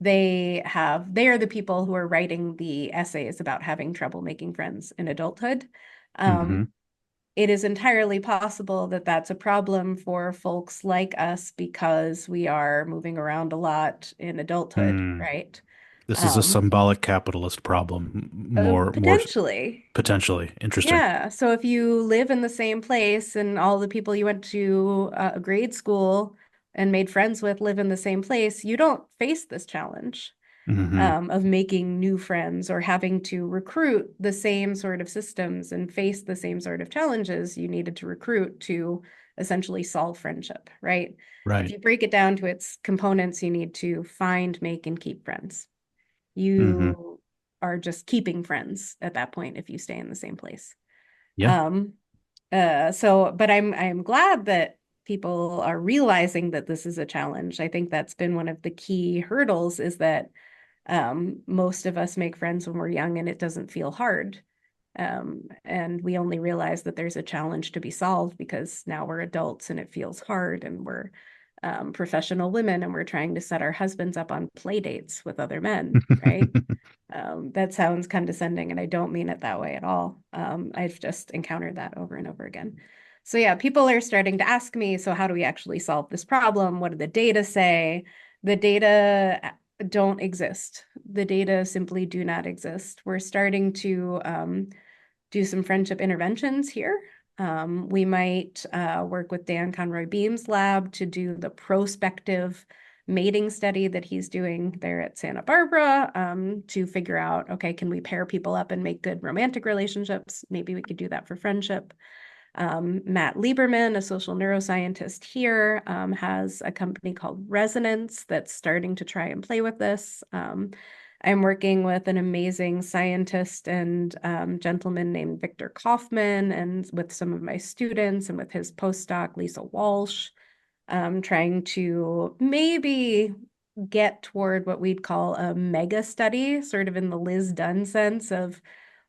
They are the people who are writing the essays about having trouble making friends in adulthood. Hmm. Um, it is entirely possible that that's a problem for folks like us because we are moving around a lot in adulthood, Mm. right? This is a Um, symbolic capitalist problem, more Potentially. potentially interesting. Yeah. So if you live in the same place and all the people you went to grade school and made friends with live in the same place, you don't face this challenge. Hmm. Of making new friends or having to recruit the same sort of systems and face the same sort of challenges you needed to recruit to essentially solve friendship, right? If Right. you break it down to its components, you need to find, make, and keep friends. Hmm. You are just keeping friends at that point if you stay in the same place. Yeah. Um, but I'm glad that people are realizing that this is a challenge. I think that's been one of the key hurdles is that most of us make friends when we're young and it doesn't feel hard. And we only realize that there's a challenge to be solved because now we're adults and it feels hard and we're professional women and we're trying to set our husbands up on play dates with other men, right? That sounds condescending and I don't mean it that way at all. I've just encountered that over and over again. So yeah, people are starting to ask me, so how do we actually solve this problem? What do the data say? The data don't exist. The data simply do not exist. We're starting to do some friendship interventions here. We might work with Dan Conroy Beam's lab to do the prospective mating study that he's doing there at Santa Barbara to figure out, okay, can we pair people up and make good romantic relationships? Maybe we could do that for friendship. Matt Lieberman, a social neuroscientist here, has a company called Resonance that's starting to try and play with this. I'm working with an amazing scientist and gentleman named Victor Kaufman, and with some of my students and with his postdoc, Lisa Walsh, trying to maybe get toward what we'd call a mega study, sort of in the Liz Dunn sense of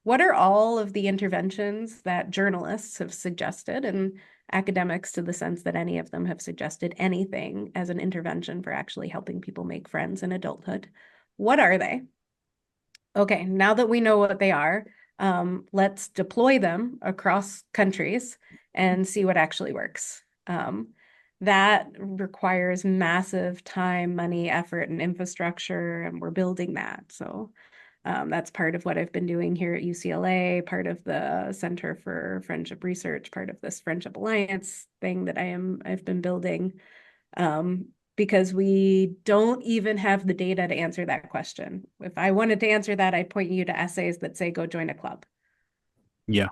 what are all of the interventions that journalists have suggested and academics to the sense that any of them have suggested anything as an intervention for actually helping people make friends in adulthood. What are they? Okay, now that we know what they are, let's deploy them across countries and see what actually works. That requires massive time, money, effort, and infrastructure, and we're building that. So that's part of what I've been doing here at UCLA, part of the Center for Friendship Research, part of this Friendship Alliance thing that I've been building. Um, because we don't even have the data to answer that question. If I wanted to answer that, I'd point you to essays that say go join a club. Yeah.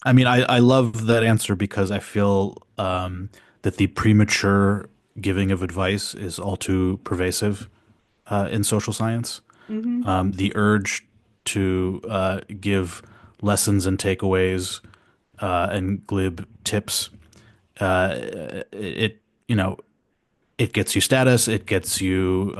I mean, I love that answer because I feel that the premature giving of advice is all too pervasive in social science. Mm-hmm. The urge to give lessons and takeaways and glib tips, it you know it gets you status, it gets you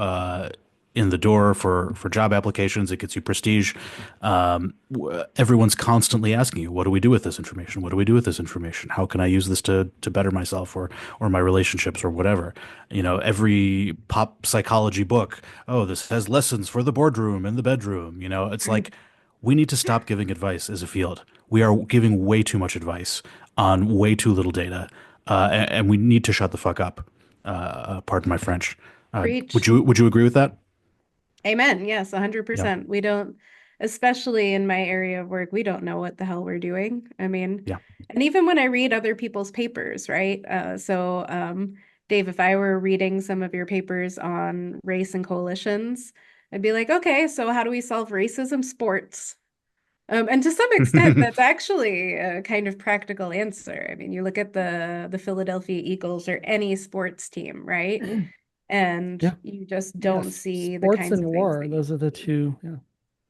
in the door for job applications, it gets you prestige. Everyone's constantly asking you, "What do we do with this information? What do we do with this information? How can I use this to better myself or my relationships or whatever?" Every pop psychology book, oh, this has lessons for the boardroom and the bedroom. It's like we need to stop giving advice as a field. We are giving way too much advice on way too little data, and we need to shut the fuck up. Pardon my French. Would Preach. you agree with that? Amen. Yes, Yeah. 100%. We don't, especially in my area of work, we don't know what the hell we're doing. I mean, Yeah. and even when I read other people's papers, right? Dave, if I were reading some of your papers on race and coalitions, I'd be like, okay, so how do we solve racism? Sports. And to some extent, that's actually a kind of practical answer. I mean, you look at the Philadelphia Eagles or any sports team, right? And Yeah. you just don't Yes. see the Sports kinds and of things war, that you those are the see. two. Yeah.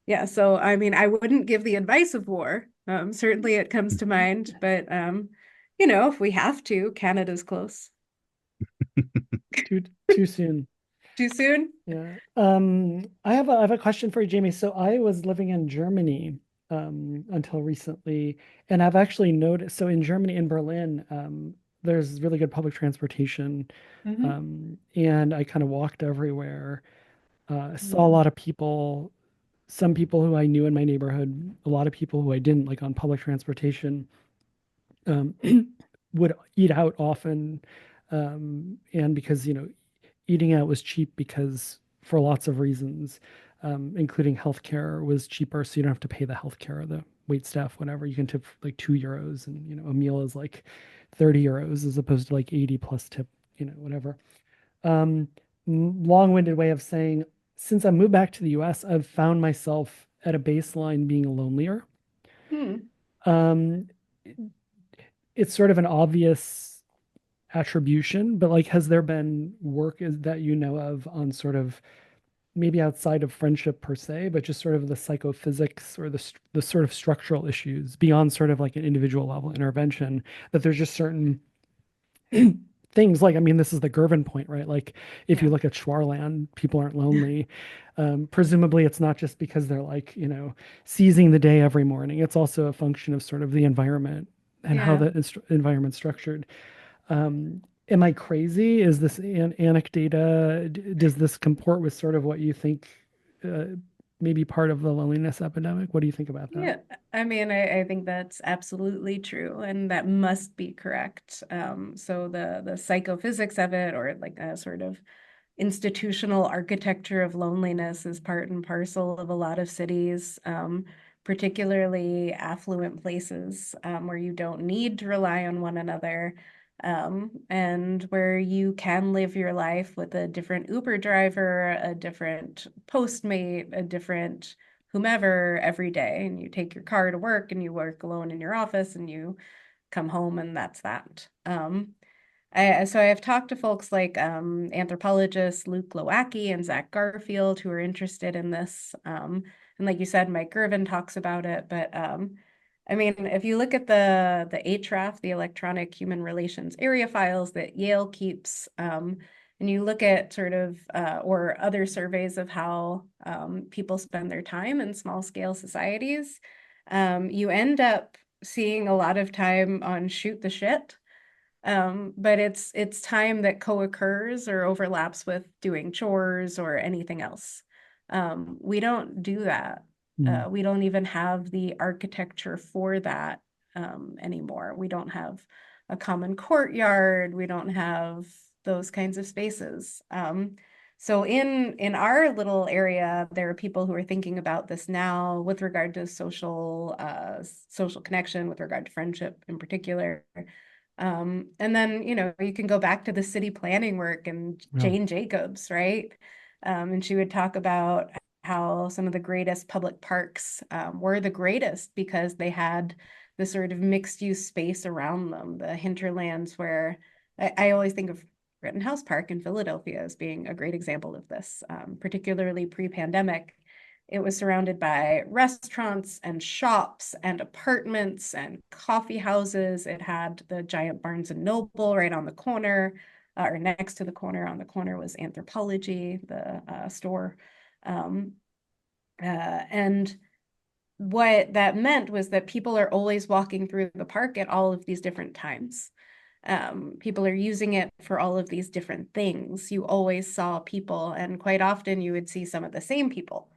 Yeah, so I mean, I wouldn't give the advice of war. Certainly it comes to mind, but if we have to, Canada's close. Too soon. Too soon? Yeah. I have a question for you, Jamie. So I was living in Germany until recently, and I've actually noticed. So in Germany, in Berlin, there's really good public transportation, Hmm. and I kind of walked everywhere. Saw a lot of people, some people who I knew in my neighborhood, a lot of people who I didn't, like on public transportation. Um, would eat out often, and because eating out was cheap because for lots of reasons, including healthcare was cheaper, so you don't have to pay the healthcare, the wait staff, whatever. You can tip like €2, and a meal is like €30 as opposed to like 80 plus tip, whatever. Um, Long-winded way of saying, since I moved back to the US, I've found myself at a baseline being lonelier. Hmm. Um, it's sort of an obvious attribution, but like, has there been work that of on sort of maybe outside of friendship per se, but just sort of the psychophysics or the sort of structural issues beyond sort of like an individual level intervention, that there's just certain things like, I mean, this is the Gervin point, right? Like if you Yeah. look at Schwarland, people aren't lonely. Presumably it's not just because they're like, seizing the day every morning. It's also a function of sort of the environment and how Yeah. the environment's structured. Am I crazy? Is this anecdata? Does this comport with sort of what you think uh, maybe part of the loneliness epidemic? What do you think about that? Yeah, I mean, I think that's absolutely true, and that must be correct. So the psychophysics of it, or like a sort of institutional architecture of loneliness, is part and parcel of a lot of cities, particularly affluent places, where you don't need to rely on one another, and where you can live your life with a different Uber driver, a different Postmate, a different whomever every day, and you take your car to work and you work alone in your office and you come home and that's that. So I've talked to folks like anthropologists Luke Glowacki and Zach Garfield who are interested in this. And like you said, Mike Gervin talks about it. But I mean, if you look at the HRAF, the Electronic Human Relations Area Files that Yale keeps, and you look at sort of or other surveys of how people spend their time in small scale societies, you end up seeing a lot of time on shoot the shit, but it's time that co-occurs or overlaps with doing chores or anything else. We don't do that. Mm. We don't even have the architecture for that anymore. We don't have a common courtyard. We don't have those kinds of spaces. So in our little area, there are people who are thinking about this now with regard to social connection, with regard to friendship in particular. And then, you can go back to the city planning work and Yeah. Jane Jacobs, right? And she would talk about how some of the greatest public parks were the greatest because they had the sort of mixed use space around them, the hinterlands where I always think of Rittenhouse Park in Philadelphia as being a great example of this, particularly pre-pandemic. It was surrounded by restaurants and shops and apartments and coffee houses. It had the giant Barnes and Noble right on the corner, or next to the corner. On the corner was Anthropology, the store. Um, and what that meant was that people are always walking through the park at all of these different times. People are using it for all of these different things. You always saw people, and quite often you would see some of the same people.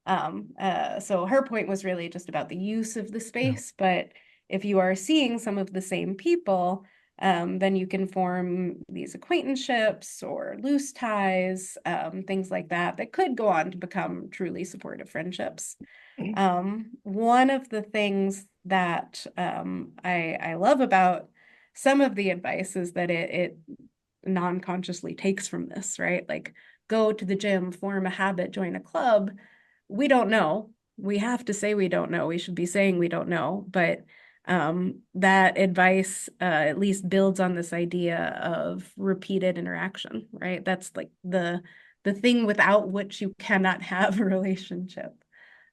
So her point was really just about the use of the Yeah. space, but if you are seeing some of the same people, then you can form these acquaintanceships or loose ties, things like that, that could go on to become truly supportive friendships. One of the things that I love about some of the advice is that it non-consciously takes from this, right? Like go to the gym, form a habit, join a club. We don't know. We have to say we don't know. We should be saying we don't know. But that advice at least builds on this idea of repeated interaction, right? That's like the thing without which you cannot have a relationship.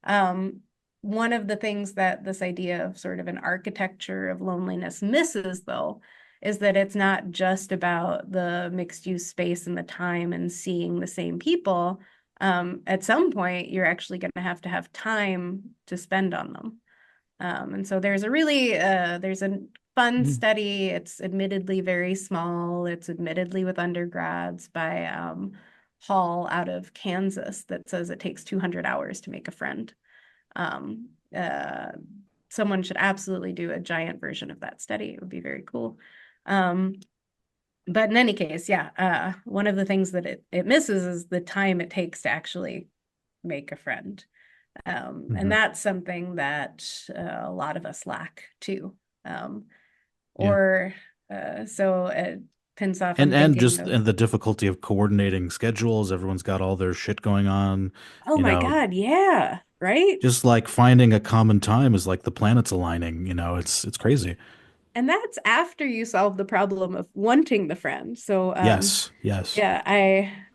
Um, One of the things that this idea of sort of an architecture of loneliness misses, though, is that it's not just about the mixed use space and the time and seeing the same people. At some point, you're actually going to have time to spend on them. And so there's a fun Mm. study. It's admittedly very small. It's admittedly with undergrads by Hall out of Kansas that says it takes 200 hours to make a friend. Um, uh, Someone should absolutely do a giant version of that study. It would be very cool. Um, but in any case, yeah, one of the things that it misses is the time it takes to actually make a friend. And Hmm. that's something that a lot of us lack too. Um, Yeah. or so Pinsof, And I'm thinking just of, and the difficulty of coordinating schedules. Everyone's got all their shit going on, oh you my know, God, yeah, right? just like finding a common time is like the planets aligning, it's crazy. And that's after you solve the problem of wanting the friend. So, Yes. Yes. yeah,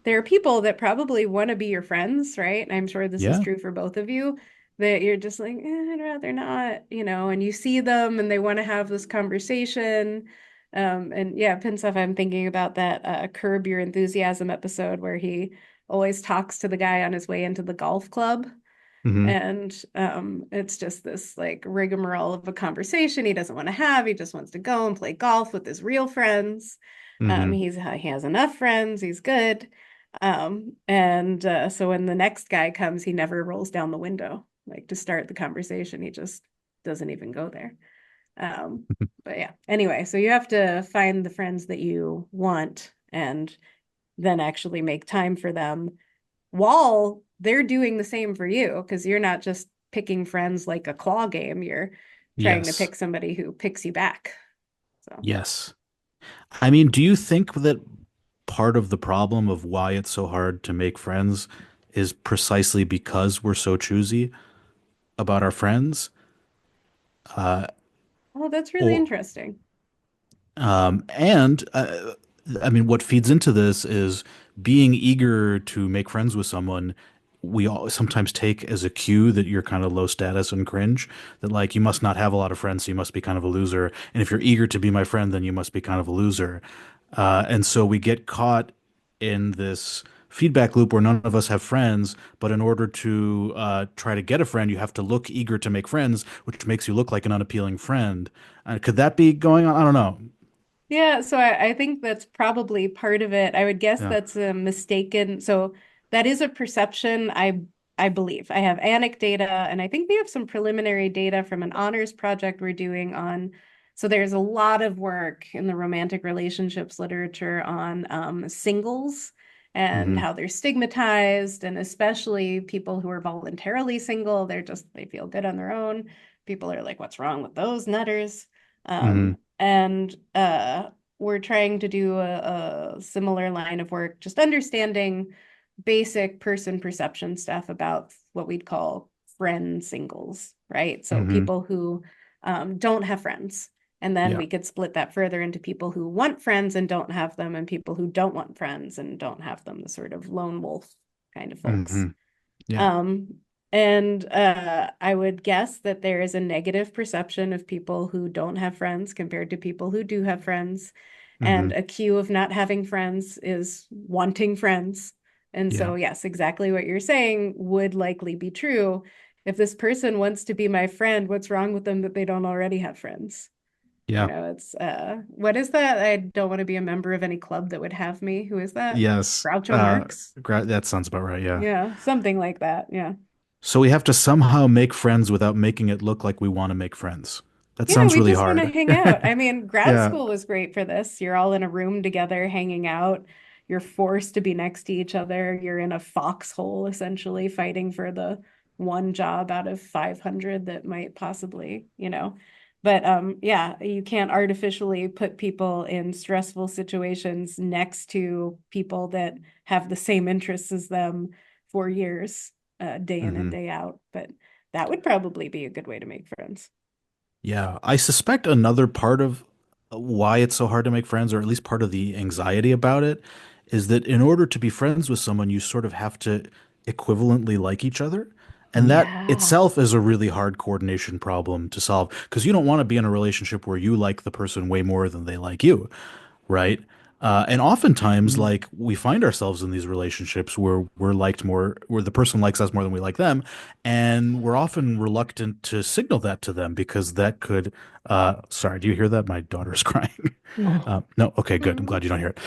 there are people that probably want to be your friends, right? And I'm sure this is Yeah. true for both of you, that you're just like, I'd rather not, and you see them and they want to have this conversation. And yeah, Pinsof, I'm thinking about that Curb Your Enthusiasm episode where he always talks to the guy on his way into the golf club. Hmm. And it's just this like rigmarole of a conversation he doesn't want to have. He just wants to go and play golf with his real friends. Hmm. He has enough friends. He's good. And so when the next guy comes, he never rolls down the window like to start the conversation. He just doesn't even go there. Um, but yeah, anyway, so you have to find the friends that you want and then actually make time for them while they're doing the same for you, because you're not just picking friends like a claw game. You're trying to Yes. pick somebody who picks you back. So, Yes. I mean, do you think that part of the problem of why it's so hard to make friends is precisely because we're so choosy about our friends? Uh, oh, that's really or interesting. and I mean, what feeds into this is being eager to make friends with someone. We all sometimes take as a cue that you're kind of low status and cringe, that like you must not have a lot of friends, so you must be kind of a loser. And if you're eager to be my friend, then you must be kind of a loser. And so we get caught in this feedback loop where none of us have friends, but in order to try to get a friend, you have to look eager to make friends, which makes you look like an unappealing friend. Could that be going on? I don't know. Yeah, so I think that's probably part of it. I would guess Yeah. that's a mistaken. So that is a perception, I believe. I have anecdata, and I think we have some preliminary data from an honors project we're doing on. So there's a lot of work in the romantic relationships literature on singles and Hmm. how they're stigmatized, and especially people who are voluntarily single. They feel good on their own. People are like, what's wrong with those nutters? Hmm. And we're trying to do a similar line of work, just understanding basic person perception stuff about what we'd call friend singles, right? So Hmm. people who don't have friends. And then Yeah. we could split that further into people who want friends and don't have them, and people who don't want friends and don't have them, the sort of lone wolf kind of folks. Hmm. Yeah. Um, and I would guess that there is a negative perception of people who don't have friends compared to people who do have friends. And Hmm. a cue of not having friends is wanting friends. And Yeah. so, yes, exactly what you're saying would likely be true. If this person wants to be my friend, what's wrong with them that they don't already have friends? Yeah. It's what is that? I don't want to be a member of any club that would have me. Who is that? Yes. Groucho Marx? That sounds about right. Yeah. Yeah, something like that. Yeah. So we have to somehow make friends without making it look like we want to make friends. That Yeah, sounds we really just want to hard. hang out. I mean, grad Yeah. school was great for this. You're all in a room together, hanging out. You're forced to be next to each other. You're in a foxhole, essentially, fighting for the one job out of 500 that might possibly, you know. But yeah, you can't artificially put people in stressful situations next to people that have the same interests as them for years, day in and Hmm. day out. But that would probably be a good way to make friends. Yeah, I suspect another part of why it's so hard to make friends, or at least part of the anxiety about it, is that in order to be friends with someone, you sort of have to equivalently like each other. And Mm. that Yeah. itself is a really hard coordination problem to solve because you don't want to be in a relationship where you like the person way more than they like you, right? And oftentimes, Mm. like we find ourselves in these relationships where we're liked more, where the person likes us more than we like them, and we're often reluctant to signal that to them because that could. Sorry, do you hear that? My daughter's crying. Oh. No, okay, good. I'm Mm. glad you don't hear it.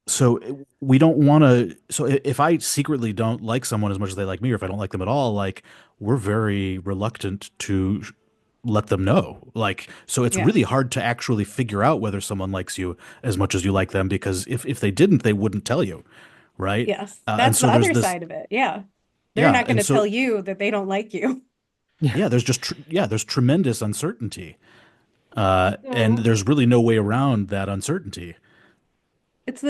So we don't want to. So if I secretly don't like someone as much as they like me, or if I don't like them at all, like we're very reluctant to let them know. Like, so it's Yeah. really hard to actually figure out whether someone likes you as much as you like them because if they didn't, they wouldn't tell you, right? Yes. And That's the so there's other this, side of it. Yeah. They're yeah, not going and to tell so you that they don't like you. Yeah. yeah, there's just yeah, there's tremendous uncertainty, and So there's really no way around that uncertainty. it's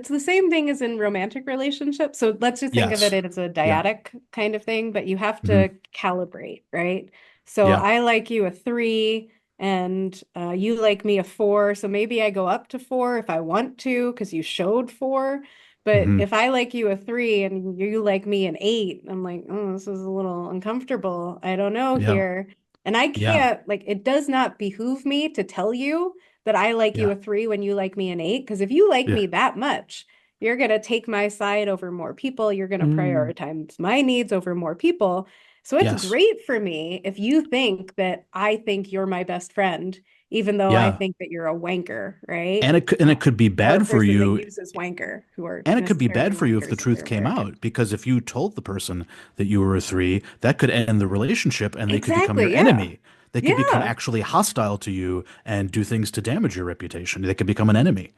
the same thing as in romantic relationships. So let's just think of it Yes, as a yeah, dyadic kind of thing, but you have hmm, to calibrate, right? So yeah, I like you a 3 and you like me a 4. So maybe I go up to 4 if I want to because you showed 4. But hmm, if I like you a 3 and you like me an 8, I'm like, oh, this is a little uncomfortable. I don't know yeah, here. And I yeah, can't, like, it does not behoove me to tell you that I like you yeah, a 3 when you like me an 8. Because if you like yeah, me that much, you're going to take my side over more people. You're going to Mm. prioritize my needs over more people. So it's yes, great for me if you think that I think you're my best friend, even though I yeah. think that you're a wanker, right? And it could be Or a bad for person that you. uses wanker, who are And it could be necessarily bad for you if the wankers in truth their came paradigm. out, because if you told the person that you were a 3, that could end the relationship and they could become your Exactly. Yeah. enemy. They could become Yeah. actually hostile to you and do things to damage your reputation. They could become an enemy.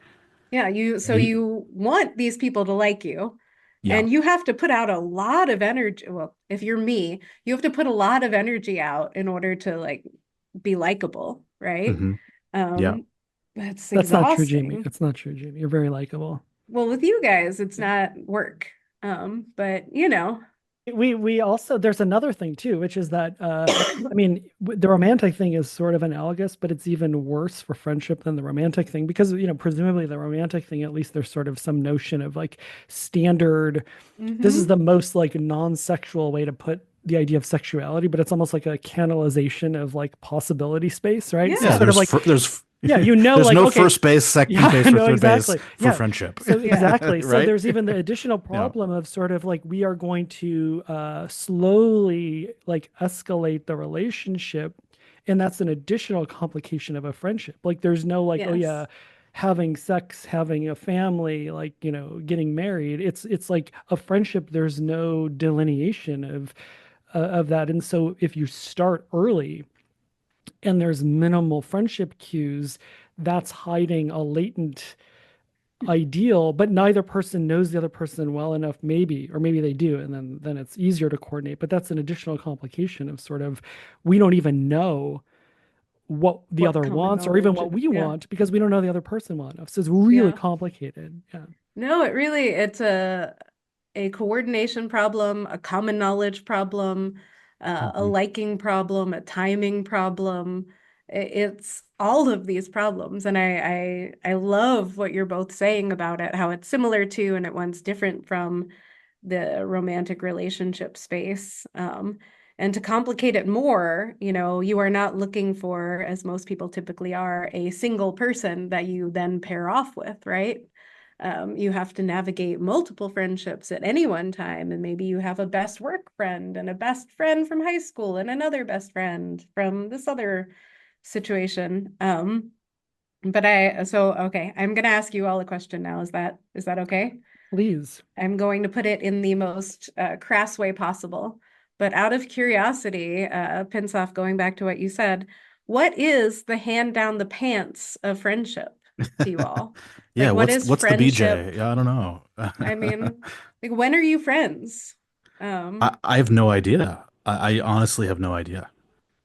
Yeah, so And you, you want these people to like you, yeah. and you have to put out a lot of energy. Well, if you're me, you have to put a lot of energy out in order to like be likable, right? Hmm. Yeah. Um, that's That's not true, Jamie. exhausting. That's not true, Jamie. You're very likable. Well, with you guys, it's not work. But We also there's another thing too, which is that I mean the romantic thing is sort of analogous, but it's even worse for friendship than the romantic thing because presumably the romantic thing, at least there's sort of some notion of like standard. This is hmm the most like non-sexual way to put the idea of sexuality, but it's almost like a canalization of like possibility space, right? So Yeah. Yeah. sort of like There's yeah, there's like no okay, first base, second yeah, base, or no, third base exactly. for Yeah. friendship. So Yeah. exactly. So Right? there's even the additional Yeah. problem of sort of like we are going to slowly like escalate the relationship. And that's an additional complication of a friendship. Like there's no like, oh yeah, Yes. having sex, having a family, like, getting married. It's like a friendship, there's no delineation of that. And so if you start early, and there's minimal friendship cues, that's hiding a latent ideal, but neither person knows the other person well enough, maybe, or maybe they do, and then it's easier to coordinate. But that's an additional complication of sort of we don't even know what the What other common wants or even knowledge what and we yeah. want because we don't know the other person well enough. So it's really Yeah. complicated. Yeah. No, it's a coordination problem, a common knowledge problem, a Hmm. liking problem, a timing problem. It's all of these problems, and I love what you're both saying about it, how it's similar to and at once different from the romantic relationship space. And to complicate it more, you are not looking for, as most people typically are, a single person that you then pair off with, right? You have to navigate multiple friendships at any one time, and maybe you have a best work friend and a best friend from high school and another best friend from this other situation. So okay, I'm gonna ask you all a question now. Is that okay? Please. I'm going to put it in the most crass way possible. But out of curiosity, Pinsof, going back to what you said, what is the hand down the pants of friendship to you all? Yeah, Like, what is what's the friendship? BJ? Yeah, I don't know. I mean, like, when are you friends? I have no idea. I honestly have no idea.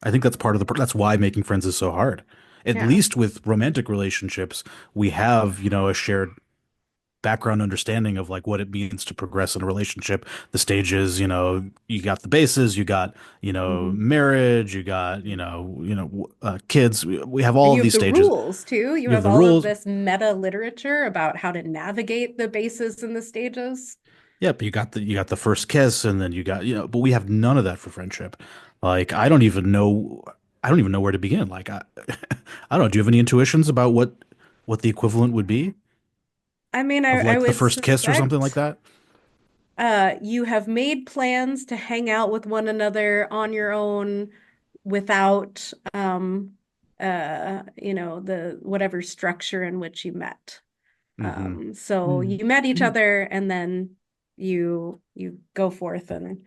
I think that's part of that's why making friends is so hard. At Yeah. least with romantic relationships, we have, a shared background understanding of like what it means to progress in a relationship, the stages, you got the bases, you got, Mhm. marriage, you got, kids. We have And all you of have these the stages. rules too. You You have have the all of rules. this meta literature about how to navigate the bases and the stages. Yep, you got the first kiss and then you got, but we have none of that for friendship. Like I don't even know where to begin. Like I don't know, do you have any intuitions about what the equivalent would be I mean, of I like the would first kiss or something like suspect that? you have made plans to hang out with one another on your own without the whatever structure in which you met. Hmm. So Mm. you met each other and then you go forth and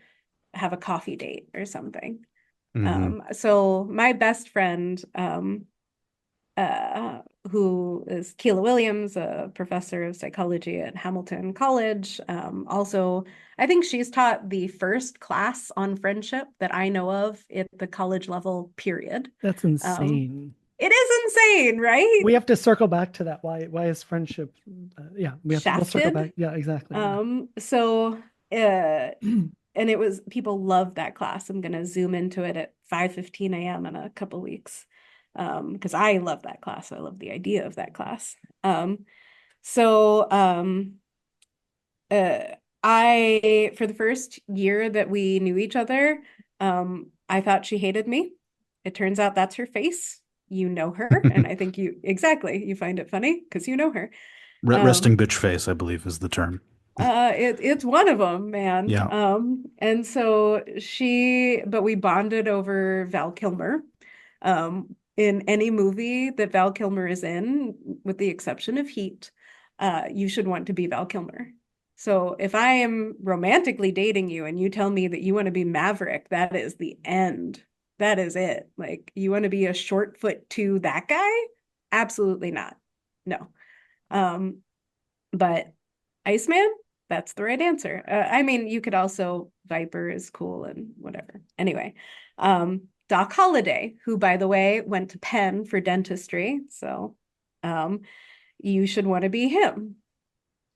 have a coffee date or something. Hmm. So my best friend, uh, who is Keela Williams, a professor of psychology at Hamilton College. Also, I think she's taught the first class on friendship that I know of at the college level, period. That's Um, insane. it is insane, right? We have to circle back to that. Why is friendship? Yeah, we'll circle Shafted. back. Yeah, exactly. So, and it was people love that class. I'm gonna zoom into it at 5:15 a.m. in a couple weeks. Because I love that class. I love the idea of that class. So uh I for the first year that we knew each other, I thought she hated me. It turns out that's her face. You know her, and I think you find it funny because you know her. Resting Um, bitch face, I believe, is the term. it's one of them, man. Yeah. And so but we bonded over Val Kilmer. In any movie that Val Kilmer is in, with the exception of Heat, you should want to be Val Kilmer. So if I am romantically dating you and you tell me that you want to be Maverick, that is the end. That is it. Like, you want to be a short foot to that guy? Absolutely not. No. Um, but Iceman, that's the right answer. I mean, you could also Viper is cool and whatever. Anyway, Doc Holliday, who by the way went to Penn for dentistry, so um, you should want to be him.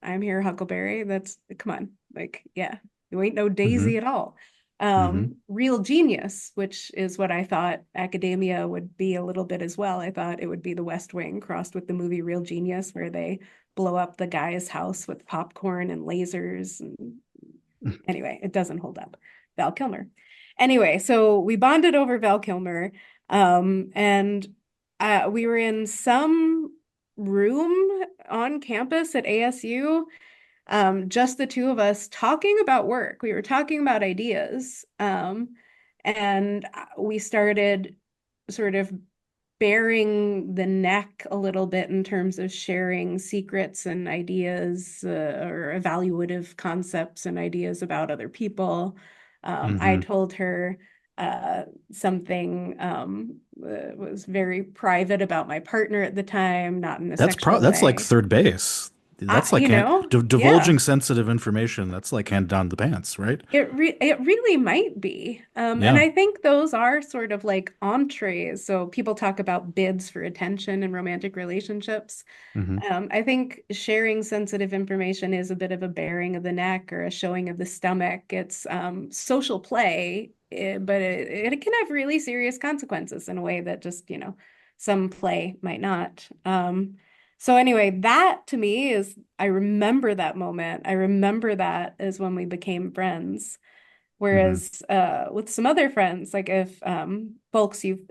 I'm here, Huckleberry. That's come on, like yeah, you ain't no Hmm. Daisy at all. Hmm. Real genius, which is what I thought academia would be a little bit as well. I thought it would be the West Wing crossed with the movie Real Genius, where they blow up the guy's house with popcorn and lasers. And anyway, it doesn't hold up. Val Kilmer. Anyway, so we bonded over Val Kilmer, and we were in some room on campus at ASU, just the two of us talking about work. We were talking about ideas. And we started sort of bearing the neck a little bit in terms of sharing secrets and ideas, or evaluative concepts and ideas about other people. I Hmm. told her something was very private about my partner at the time, not in a sexual That's like way. third base. That's like Yeah, divulging sensitive information. That's like hand down the pants, right? it really might be. And Yeah. I think those are sort of like entrees. So people talk about bids for attention in romantic relationships. Hmm. I think sharing sensitive information is a bit of a baring of the neck or a showing of the stomach. It's social play, but it can have really serious consequences in a way that just, some play might not. So anyway, that to me is, I remember that moment. I remember that as when we became friends. Hmm. Whereas with some other friends, like if folks you've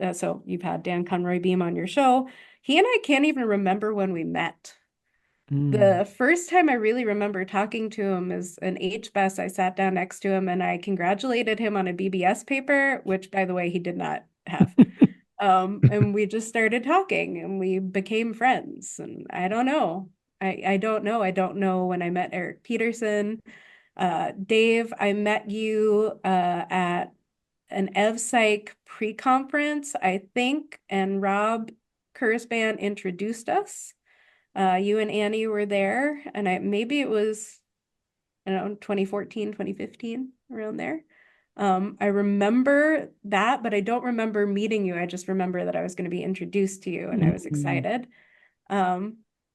had Dan Conroy Beam on your show, he and I can't even remember when we met. Mm. The first time I really remember talking to him is an HBS. I sat down next to him and I congratulated him on a BBS paper, which by the way, he did not have. And we just started talking and we became friends. And I don't know. I don't know. I don't know when I met Eric Peterson. Dave, I met you at an EvPsych pre-conference, I think, and Rob Kurzban introduced us. You and Annie were there, and maybe it was, I don't know, 2014, 2015, around there. I remember that, but I don't remember meeting you. I just remember that I was going to be introduced to you, and I was Mhm. excited.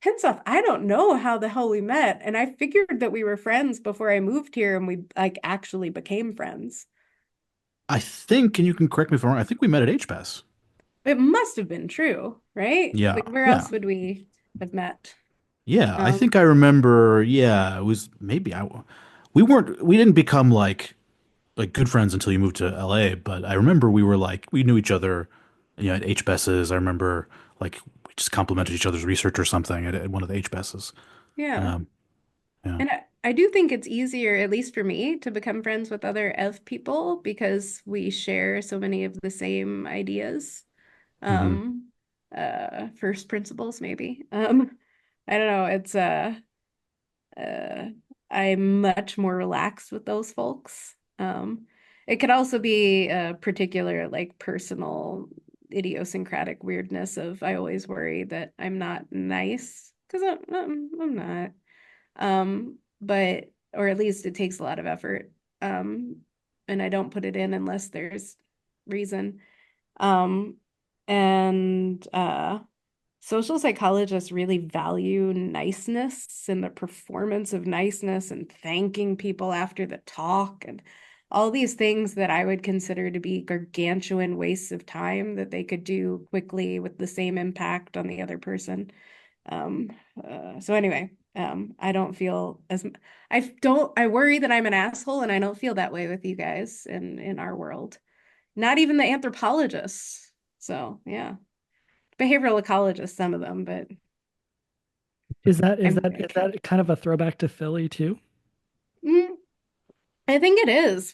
Pinsof, I don't know how the hell we met, and I figured that we were friends before I moved here, and we like actually became friends. I think, and you can correct me if I'm wrong, I think we met at HBAS. It must have been true, right? Yeah, Like, where yeah, else would we have met? yeah. I Um, think I remember. Yeah, it was maybe we didn't become like good friends until you moved to LA, but I remember we were like we knew each other, at HBSs. I remember like we just complimented each other's research or something at one of the HBSs. yeah. Um, yeah. And I do think it's easier, at least for me, to become friends with other EV people because we share so many of the same ideas. Hmm. Um, First principles, maybe. I don't know. Uh, I'm much more relaxed with those folks. It could also be a particular, like, personal idiosyncratic weirdness of I always worry that I'm not nice because I'm not. But or at least it takes a lot of effort. Um, and I don't put it in unless there's reason. Um, and Social psychologists really value niceness and the performance of niceness and thanking people after the talk and all these things that I would consider to be gargantuan wastes of time that they could do quickly with the same impact on the other person. Um, so anyway, I don't feel as I worry that I'm an asshole, and I don't feel that way with you guys in our world. Not even the anthropologists. So yeah, behavioral ecologists, some of them, but Is that is I'm that is like, that kind of a throwback to Philly too? mm, I think it is.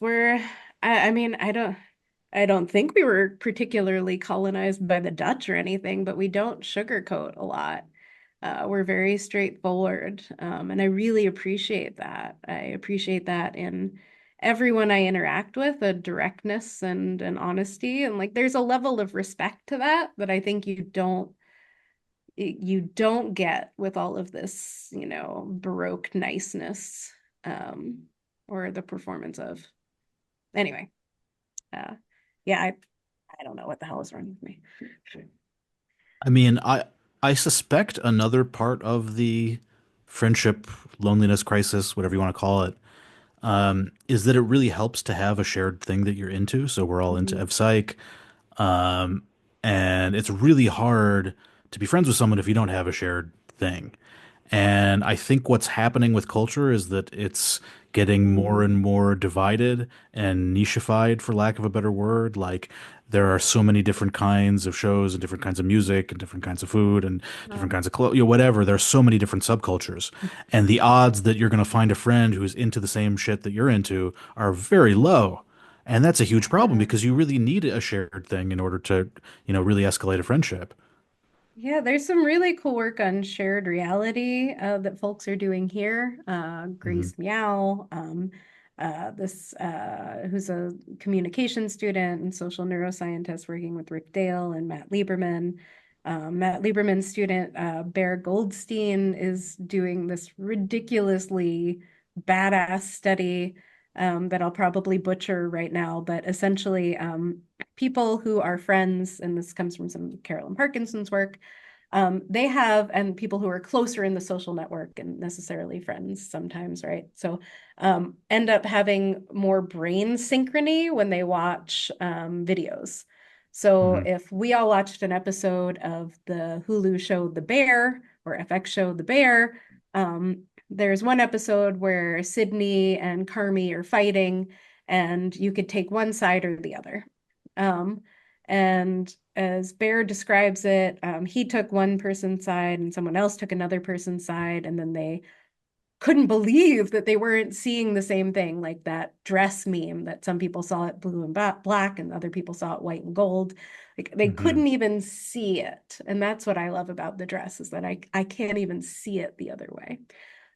I mean, I don't think we were particularly colonized by the Dutch or anything, but we don't sugarcoat a lot. We're very straightforward, and I really appreciate that. I appreciate that in everyone I interact with, a directness and an honesty, and like there's a level of respect to that that I think you don't get with all of this, Baroque niceness, um, or the performance of. Anyway, uh, yeah, I don't know what the hell is wrong with me. I mean, I suspect another part of the friendship, loneliness crisis, whatever you want to call it, is that it really helps to have a shared thing that you're into. So we're all into Mhm. EvPsych, um, and it's really hard to be friends with someone if you don't have a shared thing. And I think what's happening with culture is that it's getting more and more divided and nichified, for lack of a better word. Like there are so many different kinds of shows and different kinds of music and different kinds of food and different Um, kinds of clothes, whatever. There's so many different subcultures. And the odds that you're going to find a friend who's into the same shit that you're into are very low. And that's a huge problem yeah. because you really need a shared thing in order to, really escalate a friendship. Yeah, there's some really cool work on shared reality that folks are doing here. Hmm. Grace Meow, this who's a communication student and social neuroscientist working with Rick Dale and Matt Lieberman. Matt Lieberman's student, Bear Goldstein, is doing this ridiculously badass study that I'll probably butcher right now, but essentially, people who are friends, and this comes from some Carolyn Parkinson's work, they have, and people who are closer in the social network and necessarily friends sometimes, right? So end up having more brain synchrony when they watch videos. So Hmm. if we all watched an episode of the Hulu show The Bear or FX show The Bear, there's one episode where Sydney and Carmi are fighting, and you could take one side or the other. Um, and as Bear describes it, he took one person's side and someone else took another person's side, and then they couldn't believe that they weren't seeing the same thing, like that dress meme that some people saw it blue and black and other people saw it white and gold. Like they Hmm. couldn't even see it. And that's what I love about the dress is that I can't even see it the other way.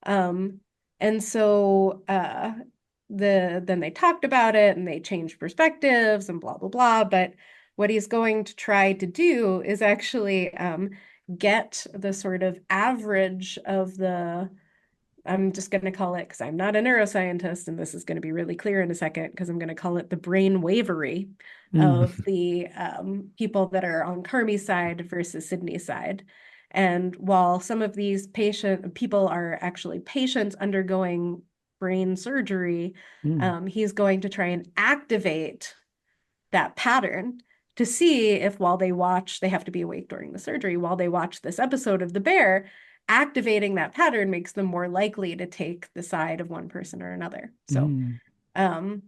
Um, and so then they talked about it and they changed perspectives and blah blah blah. But what he's going to try to do is actually get the sort of average of the, I'm just going to call it, because I'm not a neuroscientist, and this is going to be really clear in a second, because I'm going to call it the brain wavery Mm. of the people that are on Carmi's side versus Sydney's side. And while some of these people are actually patients undergoing brain surgery, Mm. he's going to try and activate that pattern to see if while they watch, they have to be awake during the surgery, while they watch this episode of The Bear, activating that pattern makes them more likely to take the side of one person or another. So Mm. um,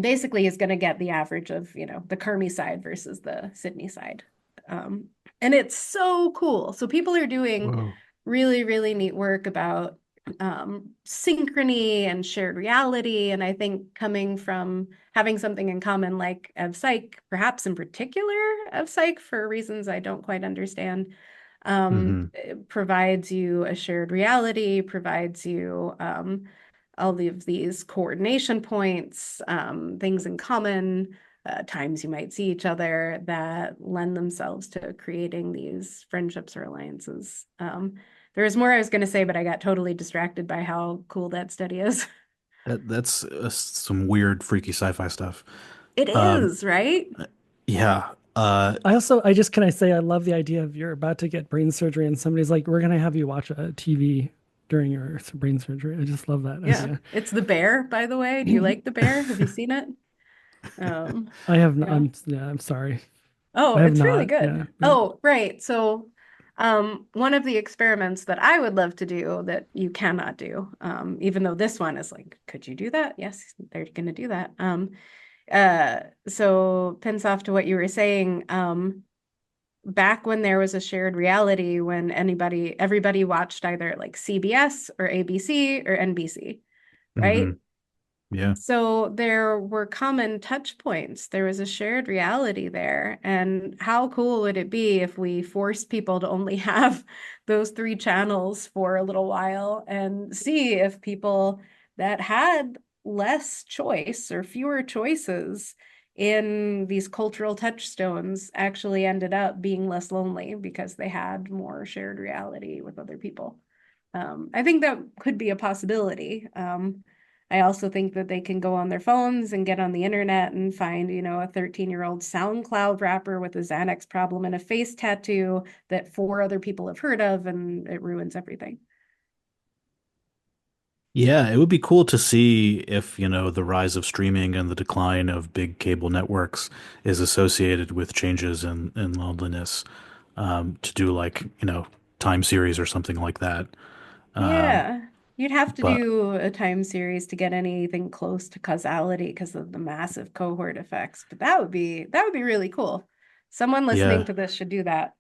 basically he's going to get the average of, the Carmi side versus the Sydney side. And it's so cool. So people are doing Whoa. really, really neat work about synchrony and shared reality. And I think coming from having something in common like EvPsych, perhaps in particular EvPsych for reasons I don't quite understand, Hmm. it provides you a shared reality, provides you all of these coordination points, things in common, times you might see each other that lend themselves to creating these friendships or alliances. There was more I was going to say, but I got totally distracted by how cool that study is. That's some weird, freaky sci-fi stuff. It Um, is, right? yeah. I just, can I say, I love the idea of you're about to get brain surgery and somebody's like, we're going to have you watch a TV during your brain surgery. I just love that Yeah. idea. It's The Bear, by the way. Do you like The Bear? Have you seen it? Um, I have not, yeah. yeah, I'm sorry. Oh, I have it's really not. Yeah. good. Yeah. Oh, right. So, one of the experiments that I would love to do that you cannot do, even though this one is like, could you do that? Yes, they're going to do that. So Pinsof, to what you were saying, back when there was a shared reality, when everybody watched either like CBS or ABC or NBC, Hmm. right? Yeah. So there were common touch points. There was a shared reality there. And how cool would it be if we forced people to only have those three channels for a little while and see if people that had less choice or fewer choices in these cultural touchstones actually ended up being less lonely because they had more shared reality with other people. I think that could be a possibility. I also think that they can go on their phones and get on the internet and find, a 13-year-old SoundCloud rapper with a Xanax problem and a face tattoo that four other people have heard of, and it ruins everything. Yeah, it would be cool to see if, the rise of streaming and the decline of big cable networks is associated with changes in loneliness, to do like, time series or something like that. Um, Yeah, you'd have to but do a time series to get anything close to causality because of the massive cohort effects. But that would be really cool. Someone listening yeah, to this should do that.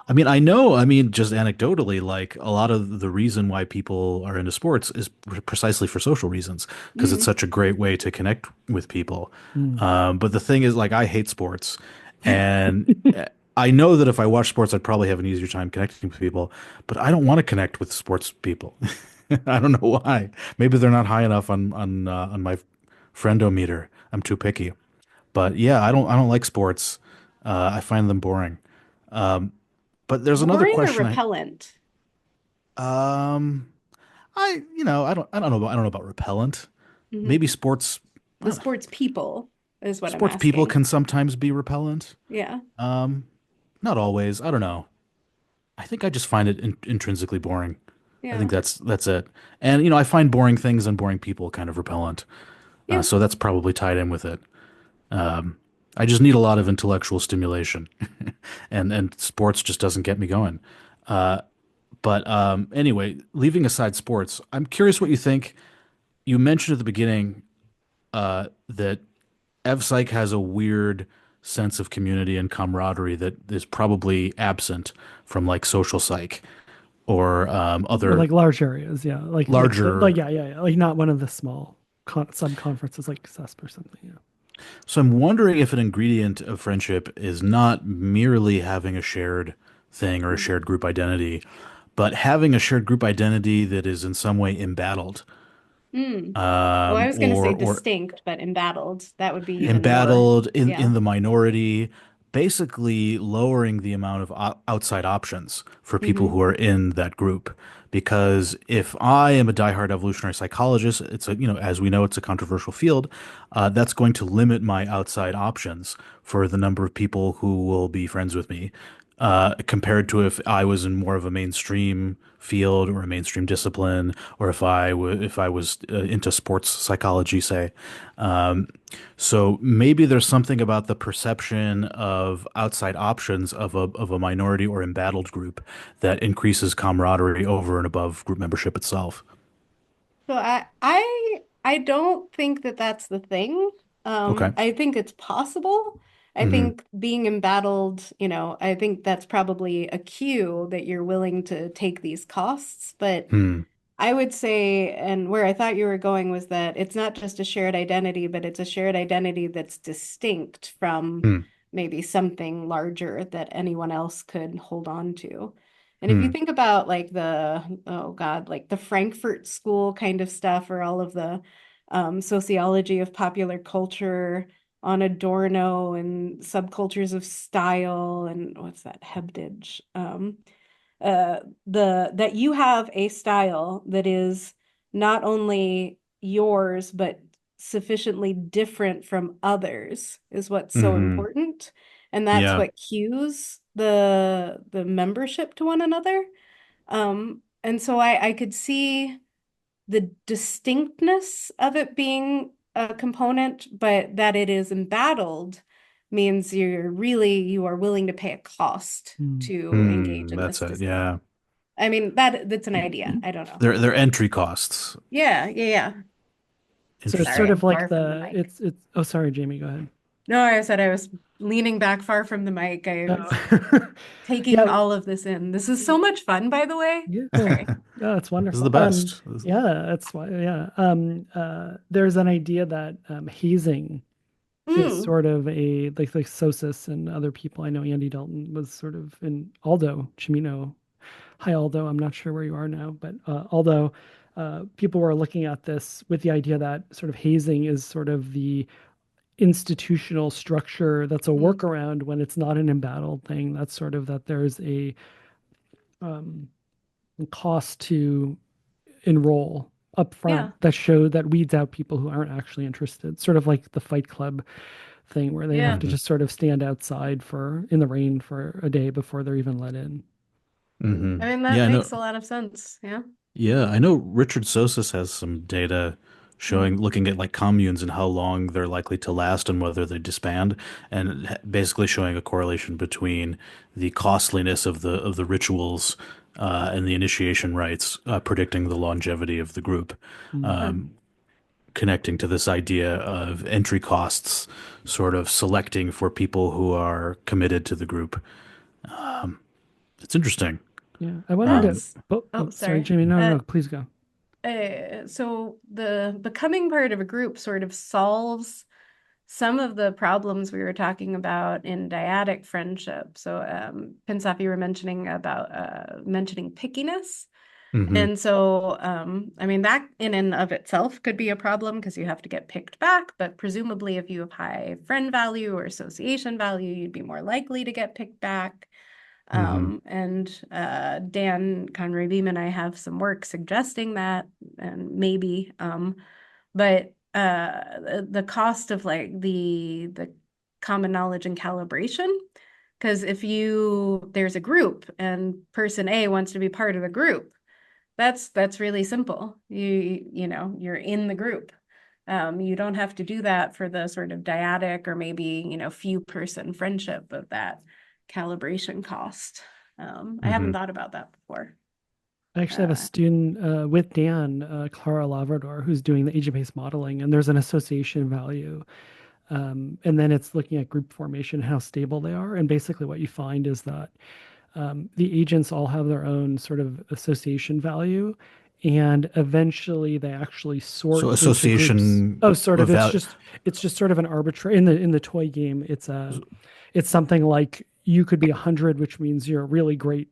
I mean, just anecdotally, like a lot of the reason why people are into sports is precisely for social reasons, because it's Mm. such a great way to connect with people. Mm. But the thing is, like, I hate sports, and I know that if I watch sports, I'd probably have an easier time connecting with people, but I don't want to connect with sports people. I don't know why. Maybe they're not high enough on my friendometer. I'm too picky. But yeah, I don't like sports. I find them boring. But there's another Boring or question repellent? um I don't know about repellent. Maybe Mhm. sports The sports people is what I'm sports people asking. can sometimes be repellent. Yeah. Um Not always. I don't know. I think I just find it intrinsically boring. I Yeah. think that's it. And I find boring things and boring people kind of repellent. Yeah. So that's probably tied in with it. Um I just need a lot of intellectual stimulation, and sports just doesn't get me going. But anyway, leaving aside sports, I'm curious what you think. You mentioned at the beginning that EvPsych has a weird sense of community and camaraderie that is probably absent from like social psych or Or other like large areas. Yeah. larger. Yeah, yeah, yeah. Like not one of the small sub conferences like CESP or something. Yeah. So I'm wondering if an ingredient of friendship is not merely having a shared thing or a Mm. shared group identity, but having a shared group identity that is in some way embattled. Mm. Oh, I was going to say or distinct, but embattled. That would be even more. embattled Yeah. in the minority, basically lowering the amount of outside options for people Hmm. who are in that group. Because if I am a diehard evolutionary psychologist, it's a, as we know, it's a controversial field. That's going to limit my outside options for the number of people who will be friends with me, compared to if I was in more of a mainstream field or a mainstream discipline, or if I was into sports psychology, say. Um, so maybe there's something about the perception of outside options of a minority or embattled group that increases camaraderie over and above group membership itself. So I don't think that that's the thing. Okay. I think it's possible. I Hmm. think being embattled, I think that's probably a cue that you're willing to take these costs. But Hmm. I would say, and where I thought you were going was that it's not just a shared identity, but it's a shared identity that's distinct from Hmm. maybe something larger that anyone else could hold on to. And if you Hmm. think about like oh God, like the Frankfurt School kind of stuff, or all of the sociology of popular culture on Adorno and subcultures of style and what's that, Hebdige? The that you have a style that is not only yours but sufficiently different from others is what's so Hmm. important, and that's Yeah. what cues the membership to one another. And so I could see the distinctness of it being a component, but that it is embattled means you are willing to pay a cost Mm. to engage Hmm. in That's this it. distinction. Yeah. I mean, that's an idea. I don't know. They're entry costs. Yeah, yeah, yeah. So it's Sorry, sort Interesting. I'm of like far from the mic. it's oh sorry, Jamie, go ahead. No, I said I was leaning back far from the mic. I was Oh. taking Yeah, all of this in. This is so much fun, by the way. yeah, Sorry. yeah, it's This is wonderful. the best. Yeah, that's why. Yeah, there's an idea that hazing is Mm, sort of a like Sosis and other people. I know Andy Dalton was sort of in Aldo Chimino. Hi, Aldo. I'm not sure where you are now, but Aldo, people were looking at this with the idea that sort of hazing is sort of the institutional structure that's a mm, workaround when it's not an embattled thing. That's sort of that there's a um, cost to enroll up front yeah, that weeds out people who aren't actually interested. Sort of like the Fight Club thing where they have yeah. to Hmm. just sort of stand outside for in the rain for a day before they're even let in. I Hmm. mean, that Yeah, I know. makes a lot of sense. Yeah. Yeah, I know Richard Sosis has some data Mm, looking at like communes and how long they're likely to last and whether they disband, and basically showing a correlation between the costliness of the rituals and the initiation rites, predicting the longevity of the group, Mm. huh. um, connecting to this idea of entry costs, sort of selecting for people who are committed to the group. It's interesting. Yeah, I wanted to. Um, That's, Oh, oh, sorry, sorry. Jamie. No, no, no. Please go. So the becoming part of a group sort of solves some of the problems we were talking about in dyadic friendship. So, Pinsof, you were mentioning about mentioning pickiness. mhm, And so, I mean, that in and of itself could be a problem because you have to get picked back. But presumably, if you have high friend value or association value, you'd be more likely to get picked back. mhm, And Dan Conroy Beam and I have some work suggesting that, and maybe, but the cost of like the common knowledge and calibration. Because if there's a group and person A wants to be part of the group, that's really simple. You're in the group. You don't have to do that for the sort of dyadic or maybe, few person friendship of that calibration cost. I haven't mhm. thought about that before. I actually have a Uh, student with Dan, Clara Lavrador, who's doing the agent-based modeling, and there's an association value. And then it's looking at group formation, how stable they are. And basically, what you find is that the agents all have their own sort of association value. And eventually, they actually So sort into groups. association Oh, sort of. value. It's just sort of an arbitrary in the toy game. It's something like you could be 100, which means you're really great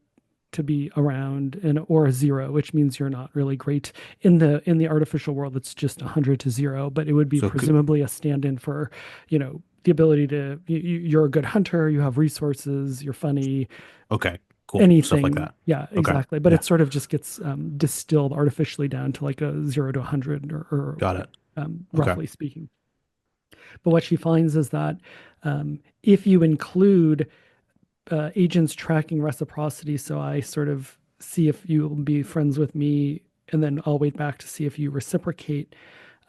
to be around, and or a 0, which means you're not really great in the artificial world. It's just 100 to 0, but it would be So presumably a stand-in for, the ability to you're a good hunter, you have resources, you're funny, okay, cool. Stuff like anything. that. Yeah, Okay. exactly. But Yeah. it sort of just gets distilled artificially down to like a 0 to 100, or Got it. Okay. roughly speaking. But what she finds is that if you include agents tracking reciprocity, so I sort of see if you will be friends with me, and then I'll wait back to see if you reciprocate.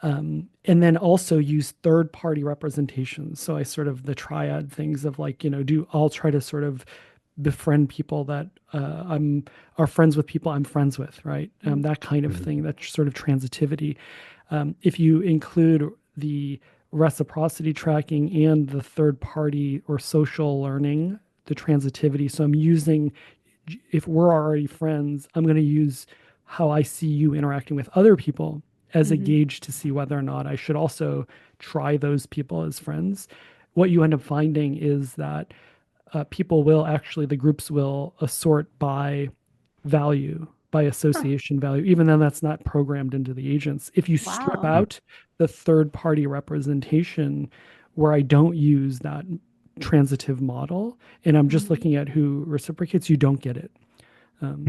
And then also use third party representations. So I sort of the triad things of like, I'll try to sort of befriend people that I'm are friends with people I'm friends with, right? That kind of Mhm. thing, that sort of transitivity. If you include the reciprocity tracking and the third party or social learning, the transitivity. So I'm using, if we're already friends, I'm going to use how I see you interacting with other people as a Hmm. gauge to see whether or not I should also try those people as friends. What you end up finding is that the groups will assort by value, by Huh. association value, even though that's not programmed into the agents. If you strip Wow. Mm. out the third party representation where I don't use that transitive model and I'm just Mhm. looking at who reciprocates, you don't get it.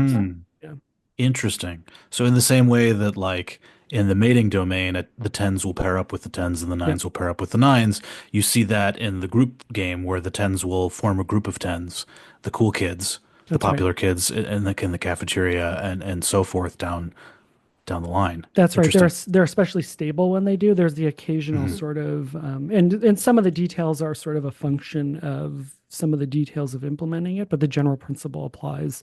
So, Hmm. yeah, Interesting. So in the same way that like in the mating domain, the tens will pair up with the tens and the yeah, nines will pair up with the nines, you see that in the group game where the tens will form a group of tens, the cool kids, the that's right. popular kids in the cafeteria and so forth down the line. That's right. Interesting. They're especially stable when they do. There's the occasional Hmm. sort of, and some of the details are sort of a function of some of the details of implementing it, but the general principle applies.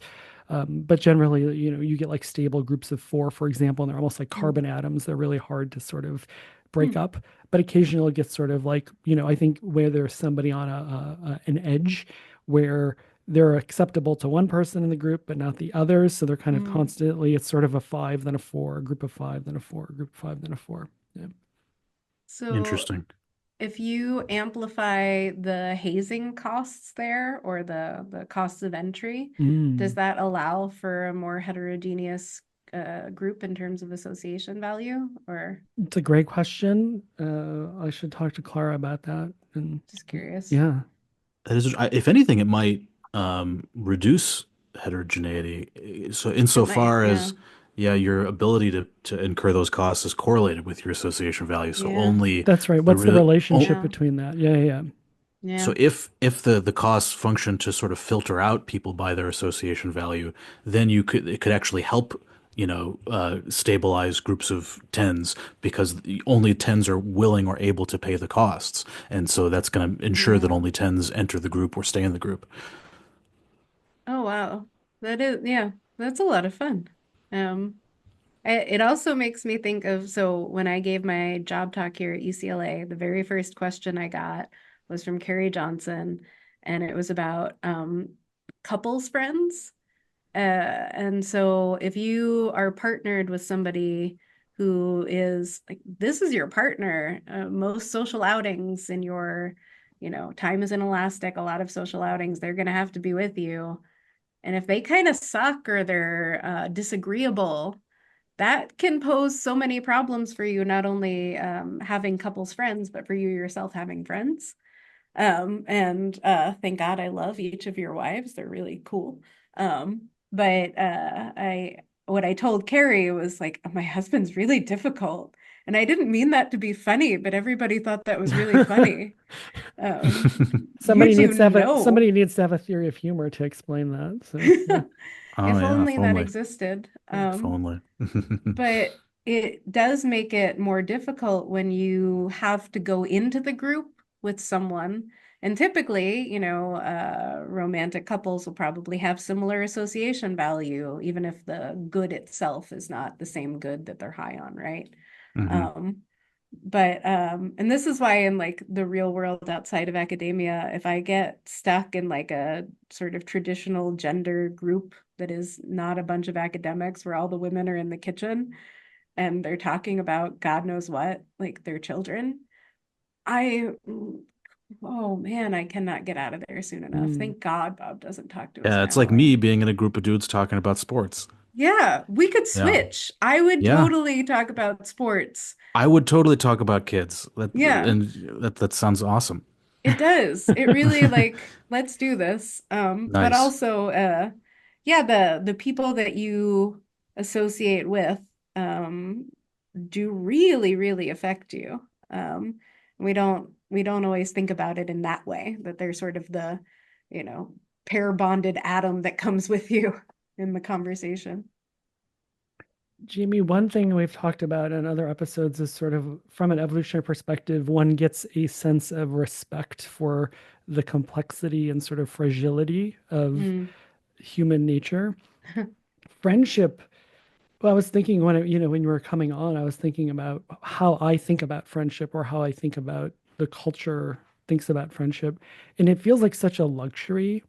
But generally, you get like stable groups of four, for example, and they're almost like carbon atoms. They're really hard to sort of break Hmm. up. But occasionally, it gets sort of like, I think where there's somebody on an edge where they're acceptable to one person in the group, but not the others. So they're kind of Mm. constantly, it's sort of a five, then a four, a group of five, then a four, a group of five, then a four. Yeah. So Interesting. if you amplify the hazing costs there, or the costs of entry, does Mm, that allow for a more heterogeneous group in terms of association value? Or it's a great question. I should talk to Clara about that. And just curious. yeah, That is, if anything, it might reduce heterogeneity. So It might, insofar yeah. as, yeah, your ability to incur those costs is correlated with your association value. So Yeah. only that's right. the What's the real, relationship Yeah. between that? Yeah, yeah, yeah. Yeah. so if the costs function to sort of filter out people by their association value, then it could actually help, stabilize groups of tens because only tens are willing or able to pay the costs, and so that's going to ensure that Yeah. only tens enter the group or stay in the group. Oh, wow. That is, yeah, that's a lot of fun. Um, it also makes me think of, so when I gave my job talk here at UCLA, the very first question I got was from Carrie Johnson, and it was about couples friends. And so if you are partnered with somebody who is like, this is your partner, most social outings in your, time is inelastic, a lot of social outings, they're going to have to be with you. And if they kind of suck or they're disagreeable, that can pose so many problems for you, not only having couples friends, but for you yourself having friends. And thank God I love each of your wives. They're really cool. But what I told Carrie was like, my husband's really difficult. And I didn't mean that to be funny, but everybody thought that was really funny. You two know. Somebody needs to have a theory of humor to explain that. So yeah. Oh If yeah, only if that only, existed. if only. But it does make it more difficult when you have to go into the group with someone. And typically, romantic couples will probably have similar association value, even if the good itself is not the same good that they're high on, right? Hmm. Um, but and this is why in like the real world outside of academia, if I get stuck in like a sort of traditional gender group that is not a bunch of academics where all the women are in the kitchen and they're talking about God knows what, like their children, I Oh man, I cannot get out of there soon enough. Mm. Thank God Bob doesn't talk to us Yeah, for it's an like hour. me being in a group of dudes talking about sports. Yeah, we could Yeah. switch. I would Yeah. totally talk about sports. I would totally talk about kids. Yeah, That sounds awesome. it does. It really like, let's do this. But Nice. also yeah, the people that you associate with um do really, really affect you. We don't always think about it in that way, that they're sort of the, you know, pair bonded atom that comes with you in the conversation. Jamie, one thing we've talked about in other episodes is sort of from an evolutionary perspective, one gets a sense of respect for the complexity and sort of fragility of Mm. human nature. Friendship, well, I was thinking when you were coming on, I was thinking about how I think about friendship or how I think about the culture thinks about friendship. And it feels like such a luxury.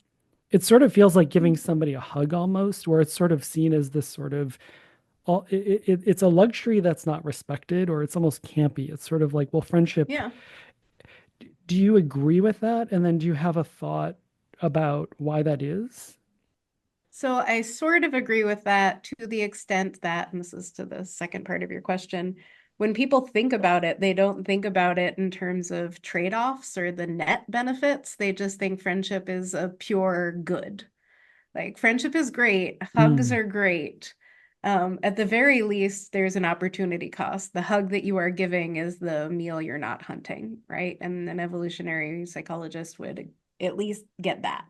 It sort of feels like giving somebody a hug almost, where it's sort of seen as this sort of it's a luxury that's not respected, or it's almost campy. It's sort of like, well, friendship, Yeah. do you agree with that? And then do you have a thought about why that is? So I sort of agree with that to the extent that, and this is to the second part of your question, when people think about it, they don't think about it in terms of trade-offs or the net benefits. They just think friendship is a pure good. Like friendship is great, hugs Mm, are great. At the very least, there's an opportunity cost. The hug that you are giving is the meal you're not hunting, right? And an evolutionary psychologist would at least get that.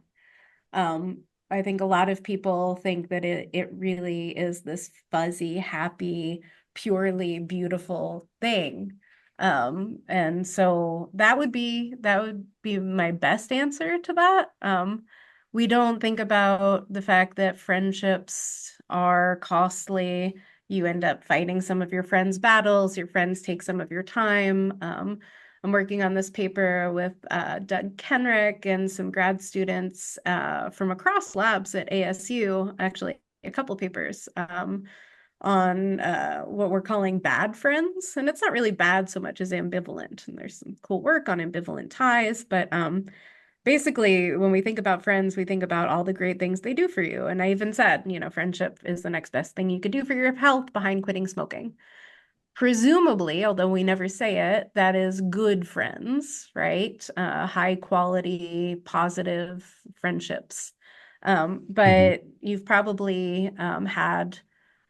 I think a lot of people think that it really is this fuzzy, happy, purely beautiful thing. And so that would be my best answer to that. We don't think about the fact that friendships are costly. You end up fighting some of your friends' battles, your friends take some of your time. I'm working on this paper with Doug Kenrick and some grad students from across labs at ASU, actually, a couple papers on what we're calling bad friends. And it's not really bad so much as ambivalent. And there's some cool work on ambivalent ties. But basically, when we think about friends, we think about all the great things they do for you. And I even said, friendship is the next best thing you could do for your health behind quitting smoking. Presumably, although we never say it, that is good friends, right? High quality, positive friendships. Hmm. But you've probably had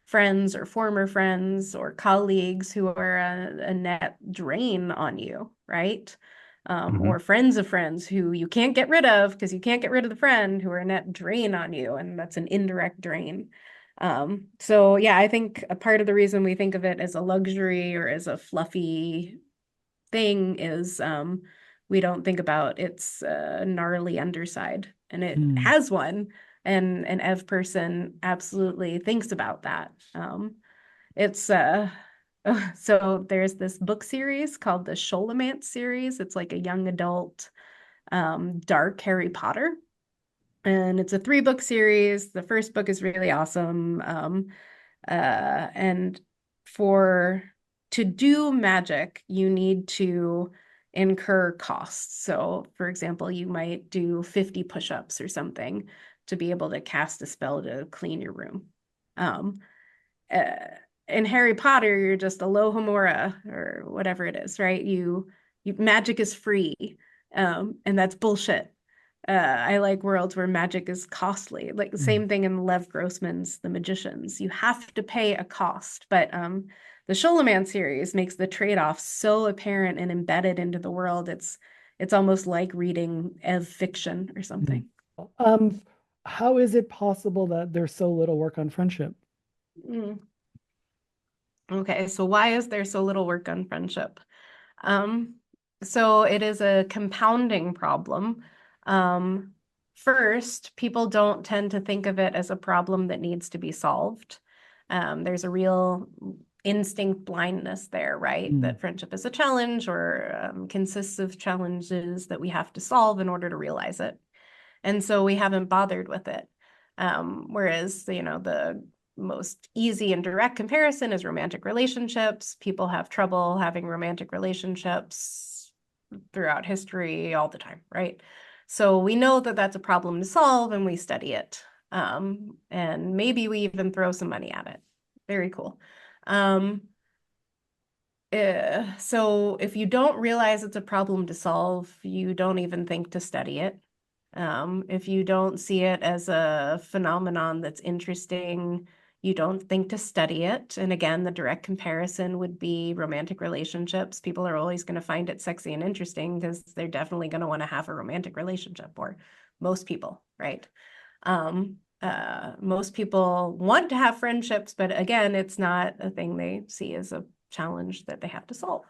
friends or former friends or colleagues who are a net drain on you, right? Hmm. Or friends of friends who you can't get rid of because you can't get rid of the friend who are a net drain on you, and that's an indirect drain. So yeah, I think a part of the reason we think of it as a luxury or as a fluffy thing is we don't think about its gnarly underside, and it mm, has one, and an Ev person absolutely thinks about that. It's so there's this book series called the Sholomance series. It's like a young adult dark Harry Potter. And it's a 3-book series. The first book is really awesome. And for to do magic, you need to incur costs. So, for example, you might do 50 push-ups or something to be able to cast a spell to clean your room. Um, uh, in Harry Potter, you're just a Alohomora or whatever it is, right? You magic is free, and that's bullshit. I like worlds where magic is costly. Like the mm, same thing in Lev Grossman's The Magicians. You have to pay a cost, but the Sholoman series makes the trade-off so apparent and embedded into the world. It's almost like reading Ev fiction or mm. something. Um, how is it possible that there's so little work on friendship? Mm. Okay, so why is there so little work on friendship? Um, so it is a compounding problem. Um, First, people don't tend to think of it as a problem that needs to be solved. There's a real instinct blindness there, right? Mm, That friendship is a challenge or consists of challenges that we have to solve in order to realize it. And so we haven't bothered with it. Whereas, the most easy and direct comparison is romantic relationships. People have trouble having romantic relationships throughout history all the time, right? So we know that that's a problem to solve, and we study it. And maybe we even throw some money at it. Very cool. So if you don't realize it's a problem to solve, you don't even think to study it. If you don't see it as a phenomenon that's interesting, you don't think to study it. And again, the direct comparison would be romantic relationships. People are always going to find it sexy and interesting because they're definitely going to want to have a romantic relationship, or most people, right? Most people want to have friendships, but again, it's not a thing they see as a challenge that they have to solve.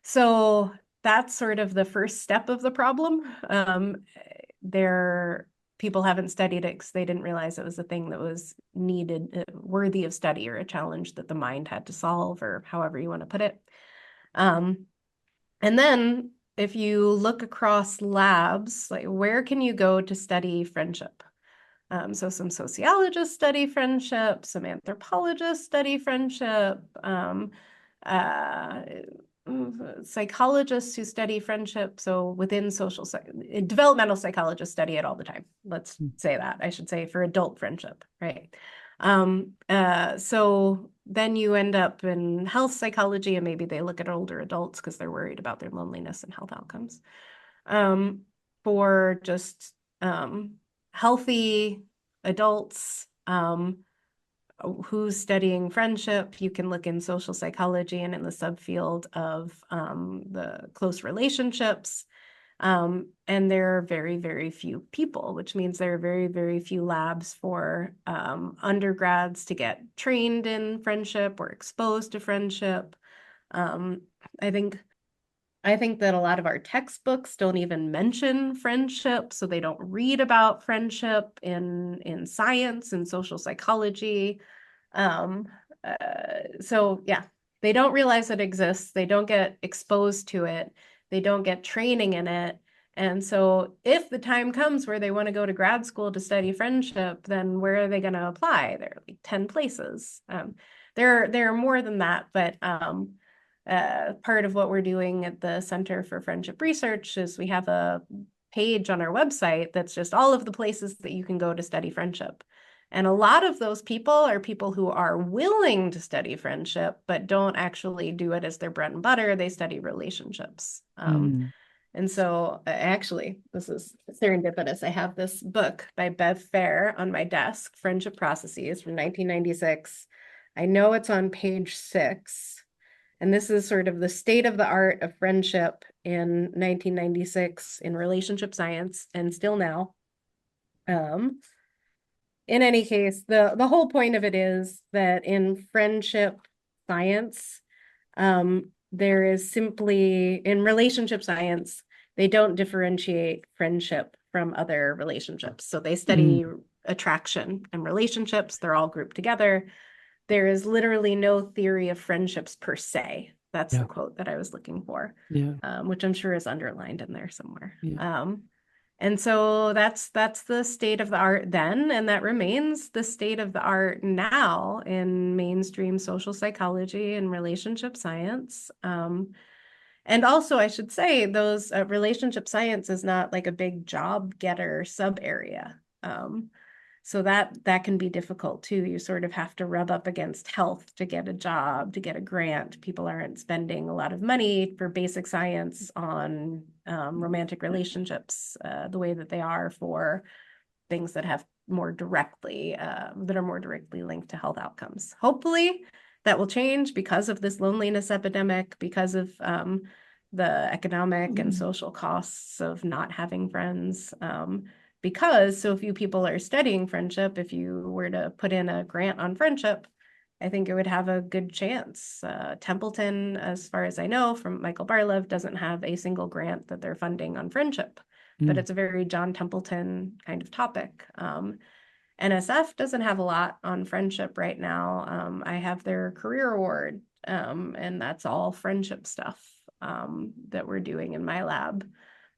So that's sort of the first step of the problem. People haven't studied it because they didn't realize it was a thing that was needed, worthy of study, or a challenge that the mind had to solve, or however you want to put it. And then if you look across labs, like where can you go to study friendship? So some sociologists study friendship, some anthropologists study friendship, psychologists who study friendship. So within developmental psychologists study it all the time. Let's say that. I should say for adult friendship, right? So then you end up in health psychology, and maybe they look at older adults because they're worried about their loneliness and health outcomes. For just healthy adults who's studying friendship, you can look in social psychology and in the subfield of the close relationships. And there are very, very few people, which means there are very, very few labs for undergrads to get trained in friendship or exposed to friendship. I think that a lot of our textbooks don't even mention friendship, so they don't read about friendship in science and social psychology. So yeah, they don't realize it exists. They don't get exposed to it. They don't get training in it. And so if the time comes where they want to go to grad school to study friendship, then where are they going to apply? There are like 10 places. There are more than that, but part of what we're doing at the Center for Friendship Research is we have a page on our website that's just all of the places that you can go to study friendship. And a lot of those people are people who are willing to study friendship, but don't actually do it as their bread and butter. They study relationships. And so actually, this is serendipitous. I have this book by Bev Fair on my desk, Friendship Processes from 1996. I know it's on page 6. And this is sort of the state of the art of friendship in 1996 in relationship science, and still now. In any case, the whole point of it is that in friendship science, there is simply, in relationship science, they don't differentiate friendship from other relationships. So they study attraction and relationships. They're all grouped together. There is literally no theory of friendships per se. That's the quote that I was looking for, which I'm sure is underlined in there somewhere. And so that's the state of the art then, and that remains the state of the art now in mainstream social psychology and relationship science. And also, I should say, those relationship science is not like a big job getter sub area. So that can be difficult too. You sort of have to rub up against health to get a job, to get a grant. People aren't spending a lot of money for basic science on romantic relationships the way that they are for things that have more directly that are more directly linked to health outcomes. Hopefully that will change because of this loneliness epidemic, because of the economic and social costs of not having friends. Because so few people are studying friendship, if you were to put in a grant on friendship, I think it would have a good chance. Templeton, as far as I know from Michael Barlev, doesn't have a single grant that they're funding on friendship, but it's a very John Templeton kind of topic. NSF doesn't have a lot on friendship right now. I have their career award, and that's all friendship stuff that we're doing in my lab.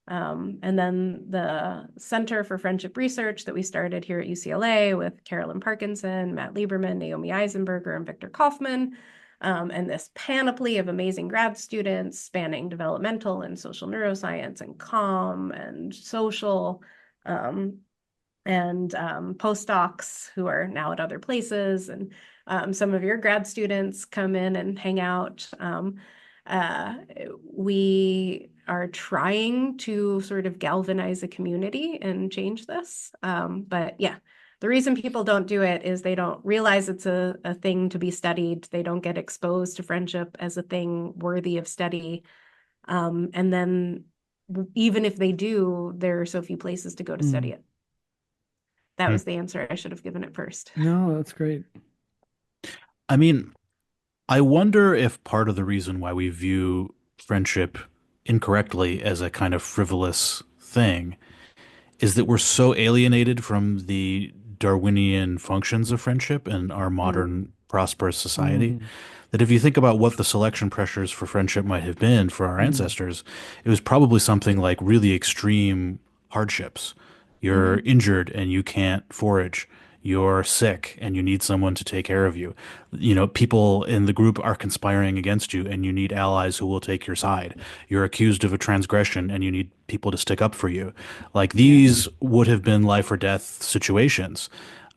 And then the Center for Friendship Research that we started here at UCLA with Carolyn Parkinson, Matt Lieberman, Naomi Eisenberger, and Victor Kaufman. and this panoply of amazing grad students spanning developmental and social neuroscience and comm and social, and postdocs who are now at other places. And some of your grad students come in and hang out. We are trying to sort of galvanize a community and change this. But yeah, the reason people don't do it is they don't realize it's a thing to be studied. They don't get exposed to friendship as a thing worthy of study. And then even if they do, there are so few places to go to study it. That was the answer I should have given it first. No, that's great. I mean, I wonder if part of the reason why we view friendship incorrectly as a kind of frivolous thing is that we're so alienated from the Darwinian functions of friendship in our modern prosperous society that if you think about what the selection pressures for friendship might have been for our ancestors, it was probably something like really extreme hardships. You're injured and you can't forage. You're sick and you need someone to take care of you. You know, people in the group are conspiring against you and you need allies who will take your side. You're accused of a transgression and you need people to stick up for you. Like these would have been life or death situations.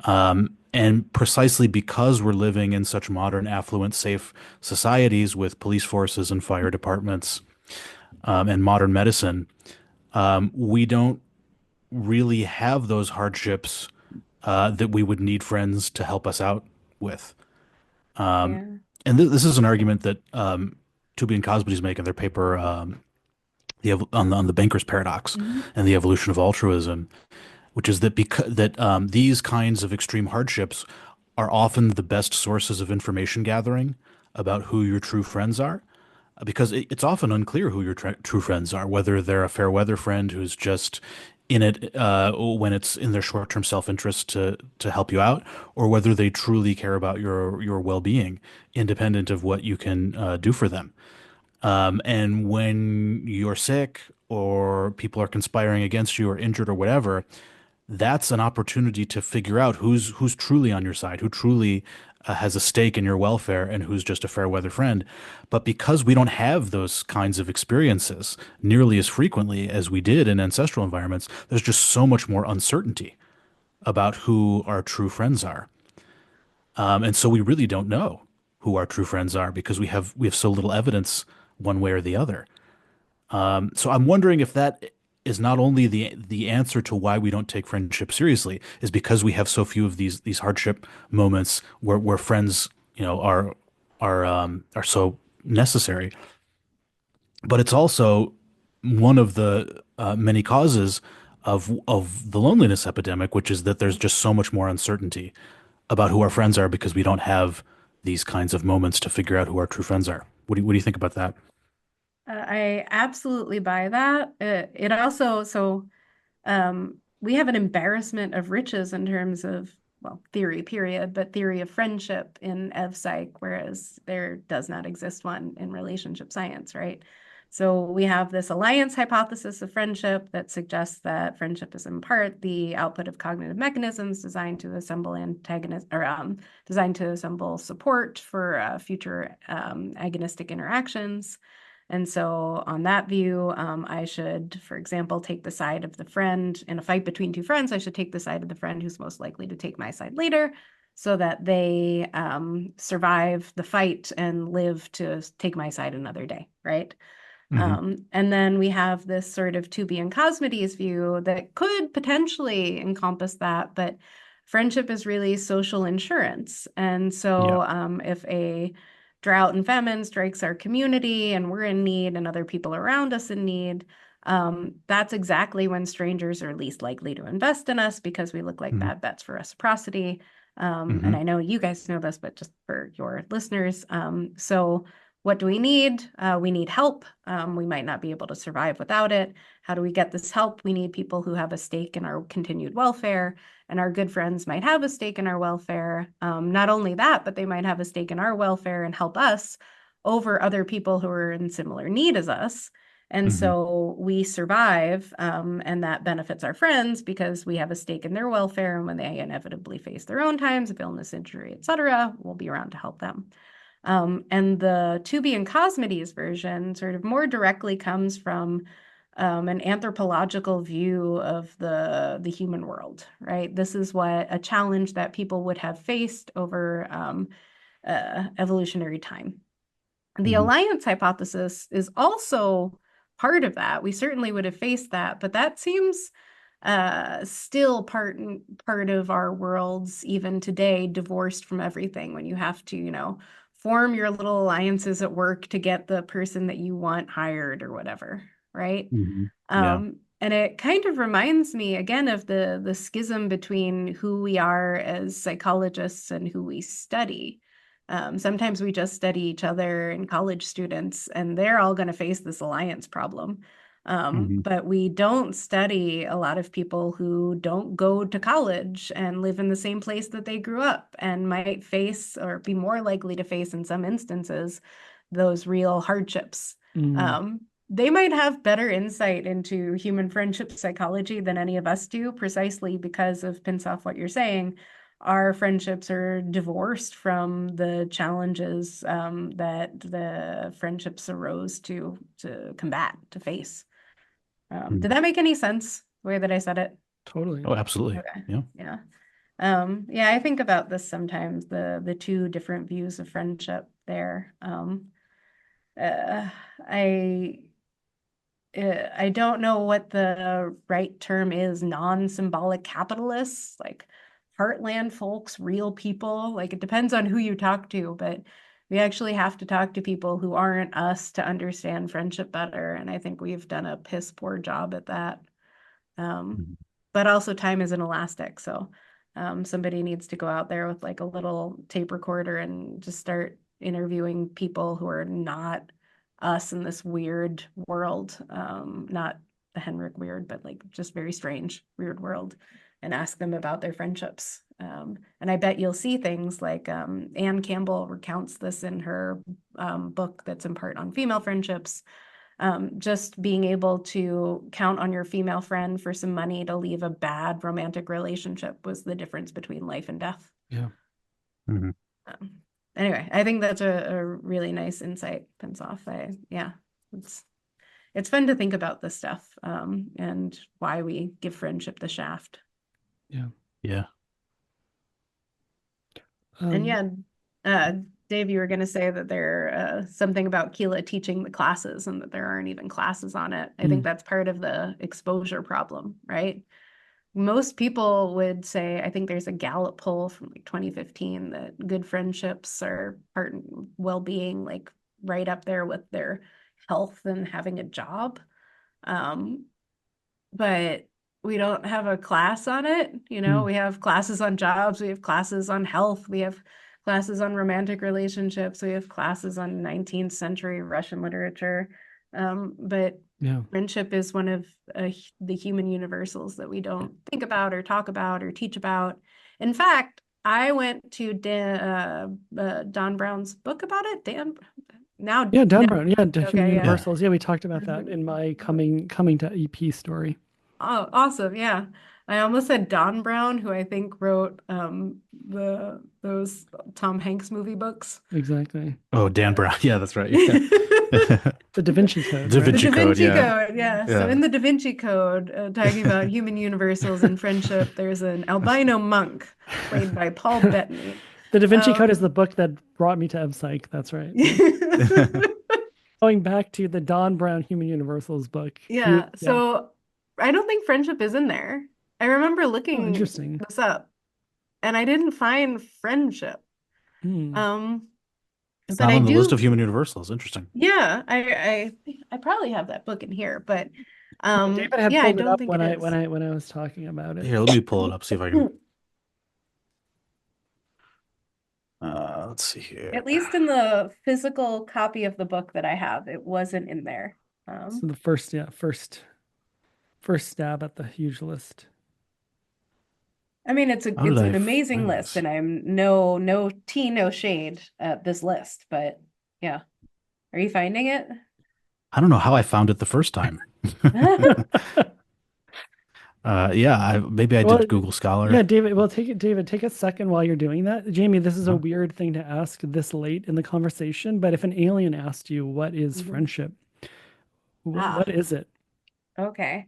And precisely because we're living in such modern, affluent, safe societies with police forces and fire departments, and modern medicine, we don't really have those hardships that we would need friends to help us out with. Yeah. And this is an argument that Tooby and Cosby's make in their paper on the banker's paradox and the evolution of altruism, which is that because that these kinds of extreme hardships are often the best sources of information gathering about who your true friends are, because it's often unclear who your true friends are, whether they're a fair weather friend who's just in it when it's in their short-term self-interest to help you out, or whether they truly care about your well-being, independent of what you can do for them. And when you're sick or people are conspiring against you or injured or whatever, that's an opportunity to figure out who's truly on your side, who truly has a stake in your welfare, and who's just a fair weather friend. But because we don't have those kinds of experiences nearly as frequently as we did in ancestral environments, there's just so much more uncertainty about who our true friends are. And so we really don't know who our true friends are because we have so little evidence one way or the other. So I'm wondering if that is not only the answer to why we don't take friendship seriously, is because we have so few of these hardship moments where friends, are so necessary. But it's also one of the many causes of the loneliness epidemic, which is that there's just so much more uncertainty about who our friends are because we don't have these kinds of moments to figure out who our true friends are. What do you think about that? I absolutely buy that. It also, we have an embarrassment of riches in terms of, well, theory, period, but theory of friendship in EvPsych, whereas there does not exist one in relationship science, right? So we have this alliance hypothesis of friendship that suggests that friendship is in part the output of cognitive mechanisms designed to assemble antagonist or designed to assemble support for future agonistic interactions. And so on that view, I should, for example, take the side of the friend in a fight between two friends. I should take the side of the friend who's most likely to take my side later so that they survive the fight and live to take my side another day, right? And then we have this sort of Tooby and Cosmides view that could potentially encompass that, but friendship is really social insurance. And Yeah. so if a drought and famine strikes our community and we're in need and other people around us in need, that's exactly when strangers are least likely to invest in us because we look like Hmm. bad bets for reciprocity. And Hmm. I know you guys know this, but just for your listeners. So what do we need? We need help. We might not be able to survive without it. How do we get this help? We need people who have a stake in our continued welfare, and our good friends might have a stake in our welfare. Not only that, but they might have a stake in our welfare and help us over other people who are in similar need as us. And Hmm. so we survive, and that benefits our friends because we have a stake in their welfare. And when they inevitably face their own times of illness, injury, et cetera, we'll be around to help them. And the Tooby and Cosmides version sort of more directly comes from an anthropological view of the human world, right? This is what a challenge that people would have faced over evolutionary time. The Mhm. alliance hypothesis is also part of that. We certainly would have faced that, but that seems still part of our worlds even today, divorced from everything. When you have to, form your little alliances at work to get the person that you want hired or whatever, right? Mhm. Yeah. And it kind of reminds me again of the schism between who we are as psychologists and who we study. Sometimes we just study each other and college students, and they're all going to face this alliance problem. Mhm. But we don't study a lot of people who don't go to college and live in the same place that they grew up and might face or be more likely to face, in some instances, those real hardships. Mm. They might have better insight into human friendship psychology than any of us do, precisely because of Pinsof, what you're saying. Our friendships are divorced from the challenges that the friendships arose to combat, to face. Did Mhm. that make any sense, the way that I said it? Totally. Oh, absolutely. Okay. Yeah. Yeah. Yeah, I think about this sometimes, the two different views of friendship there. Uh, I I don't know what the right term is, non-symbolic capitalists, like heartland folks, real people. Like it depends on who you talk to, but we actually have to talk to people who aren't us to understand friendship better. And I think we've done a piss poor job at that. Um, Mhm. but also time isn't elastic. So somebody needs to go out there with like a little tape recorder and just start interviewing people who are not us in this weird world, not the Henrik weird, but like just very strange, weird world, and ask them about their friendships. And I bet you'll see things like Anne Campbell recounts this in her book that's in part on female friendships. Just being able to count on your female friend for some money to leave a bad romantic relationship was the difference between life and death. Yeah. Mhm. Um, anyway, I think that's a really nice insight, Pinsof. Yeah, it's it's fun to think about this stuff, and why we give friendship the shaft. Yeah. Yeah. And Um, yeah, uh, Dave, you were going to say that there something about Keela teaching the classes and that there aren't even classes on it. I think mm, that's part of the exposure problem, right? Most people would say, I think there's a Gallup poll from like 2015 that good friendships are part well-being, like right up there with their health and having a job. Um, but we don't have a class on it. mm, We have classes on jobs, we have classes on health, we have classes on romantic relationships, we have classes on 19th century Russian literature. But yeah. friendship is one of the human universals that we don't think about or talk about or teach about. In fact, I went to Don Brown's book about it. Yeah, Dan Now, Brown. Yeah, the Human okay, yeah. Yeah. Universals. Yeah, we talked about that in my coming to EP story. Oh, awesome. Yeah. I almost said Don Brown, who I think wrote those Tom Hanks movie books. Exactly. Oh, Dan Uh, Brown. Yeah, that's right. Yeah. The The Da Vinci Code, Da right? Vinci Da Code. Vinci Yeah. Code, yeah. So Yeah. in the Da Vinci Code, talking about human universals and friendship, there's an albino monk played by Paul Bettany. The Da Vinci Code is the Um, book that brought me to EvPsych. That's right. Yeah. Going back to the Don Brown Human Universals book. yeah. Yeah. So I don't think friendship is in there. I remember Oh, looking interesting. this up and I didn't find friendship. Hmm. Um, It's but not I on the list of do, human universals. Interesting. yeah, I probably have that book in here, but Yeah, David had yeah, I pulled it don't up think when it I is. when I was talking about it. Here, let me pull it up, see if I can. Let's see here. At least in the physical copy of the book that I have, it wasn't in there. So Um, the first, yeah, first stab at the huge list. I mean, it's a How did it's I an amazing find list, this? and I'm no tea, no shade at this list, but yeah. Are you finding it? I don't know how I found it the first time. Yeah, maybe I Well, did Google yeah, Scholar. David, well, David, take a second while you're doing that. Jamie, this is a Huh? weird thing to ask this late in the conversation, but if an alien asked you, what is Mhm. friendship? What Ah, is it? okay.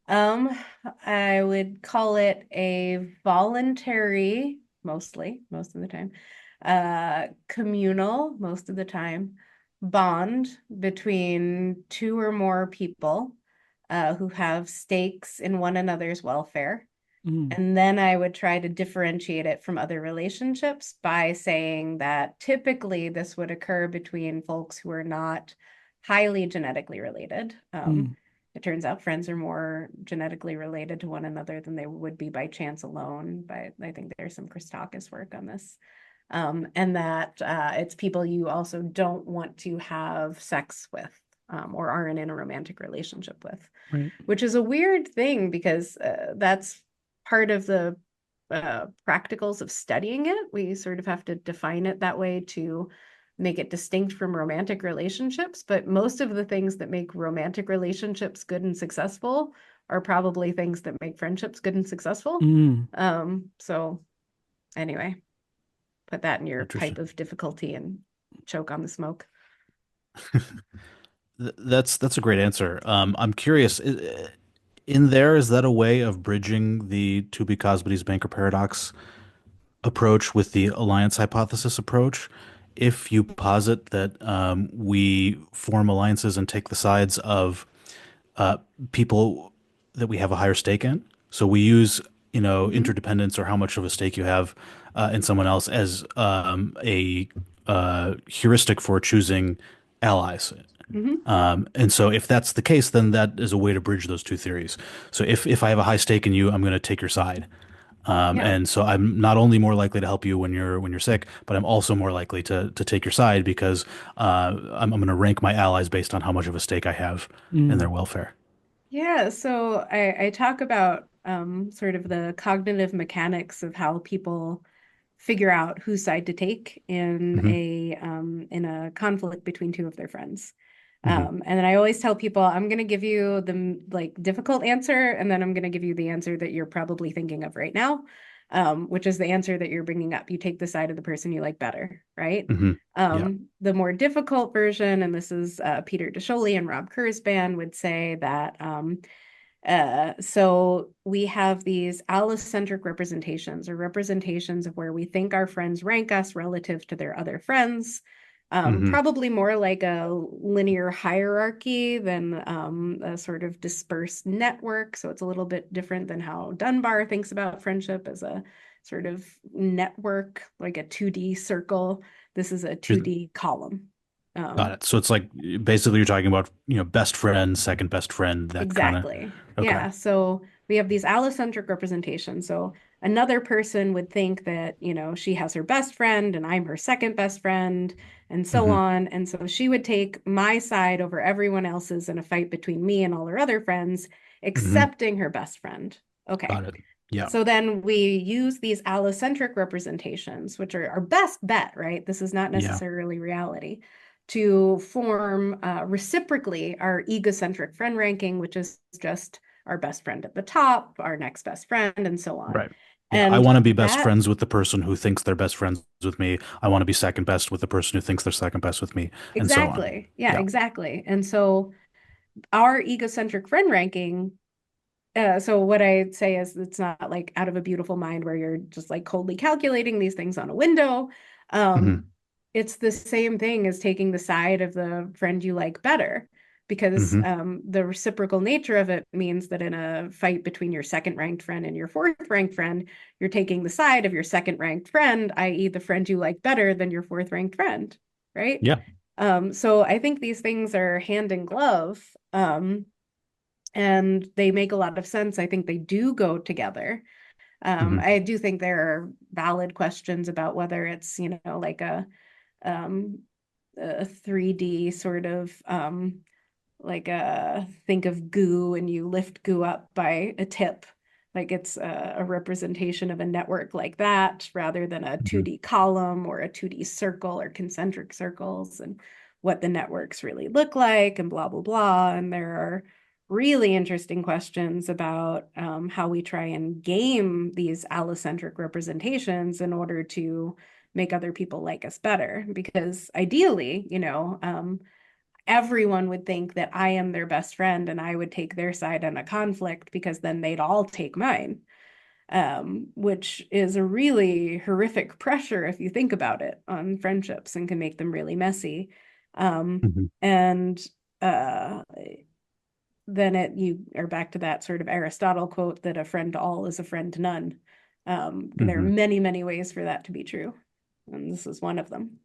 Um, I would call it a voluntary, mostly, most of the time, communal, most of the time, bond between two or more people who have stakes in one another's welfare. Mm, And then I would try to differentiate it from other relationships by saying that typically this would occur between folks who are not highly genetically related. mm, It turns out friends are more genetically related to one another than they would be by chance alone. But I think there's some Christakis work on this. And that it's people you also don't want to have sex with or aren't in a romantic relationship with, right. which is a weird thing because that's part of the practicals of studying it. We sort of have to define it that way to make it distinct from romantic relationships. But most of the things that make romantic relationships good and successful are probably things that make friendships good and successful. Mm. So anyway, put that in your pipe Interesting. of difficulty and choke on the smoke. That's a great answer. I'm curious. In there, is that a way of bridging the To-be-Cosby's banker paradox approach with the alliance hypothesis approach? If you posit that we form alliances and take the sides of uh, people that we have a higher stake in. So we use, Hmm. interdependence or how much of a stake you have in someone else as a heuristic for choosing allies. Hmm. And so if that's the case, then that is a way to bridge those two theories. So if I have a high stake in you, I'm going to take your side. Yeah. And so I'm not only more likely to help you when you're sick, but I'm also more likely to take your side because I'm going to rank my allies based on how much of a stake I have in their Mm. welfare. Yeah, so I talk about sort of the cognitive mechanics of how people figure out whose side to take Hmm. in a conflict between two of their friends. Hmm. And then I always tell people I'm going to give you the like difficult answer, and then I'm going to give you the answer that you're probably thinking of right now, which is the answer that you're bringing up. You take the side of the person you like better, right? Hmm. Yeah. The more difficult version, and this is Peter Descholey and Rob Kurzban would say that so we have these allocentric representations or representations of where we think our friends rank us relative to their other friends. Hmm. Probably more like a linear hierarchy than a sort of dispersed network. So it's a little bit different than how Dunbar thinks about friendship as a sort of network, like a 2D circle. This is a 2D column. Got Um, it. So it's like basically you're talking about, best friend, second best friend, that kind of. Exactly. Okay. Yeah. So we have these allocentric representations. So another person would think that, she has her best friend and I'm her second best friend and so Hmm. on. And so she would take my side over everyone else's in a fight between me and all her other friends, Hmm. excepting her best friend. Okay. Got it. Yeah. So then we use these allocentric representations, which are our best bet, right? This is not Yeah. necessarily reality, to form reciprocally our egocentric friend ranking, which is just our best friend at the top, our next best friend, and so on. Right. Yeah. I And want to be best that, friends with the person who thinks they're best friends with me. I want to be second best with the person who thinks they're second best with me, and so on. exactly. Yeah, Yeah. exactly. And so our egocentric friend ranking. So what I'd say is it's not like out of a beautiful mind where you're just like coldly calculating these things on a window. Hmm. It's the same thing as taking the side of the friend you like better, because Hmm. the reciprocal nature of it means that in a fight between your second ranked friend and your fourth ranked friend, you're taking the side of your second ranked friend, i.e., the friend you like better than your fourth ranked friend, right? Yeah. So I think these things are hand in glove. And they make a lot of sense. I think they do go together. Hmm. I do think there are valid questions about whether it's, like um, a 3D sort of like think of goo and you lift goo up by a tip. Like it's a representation of a network like that rather than a Hmm. 2D column or a 2D circle or concentric circles and what the networks really look like and blah, blah, blah. And there are really interesting questions about how we try and game these allocentric representations in order to make other people like us better. Because ideally, everyone would think that I am their best friend and I would take their side in a conflict because then they'd all take mine, which is a really horrific pressure if you think about it on friendships and can make them really messy. Mhm. And uh, then you are back to that sort of Aristotle quote that a friend to all is a friend to none. There are Mhm. many, many ways for that to be true, and this is one of them.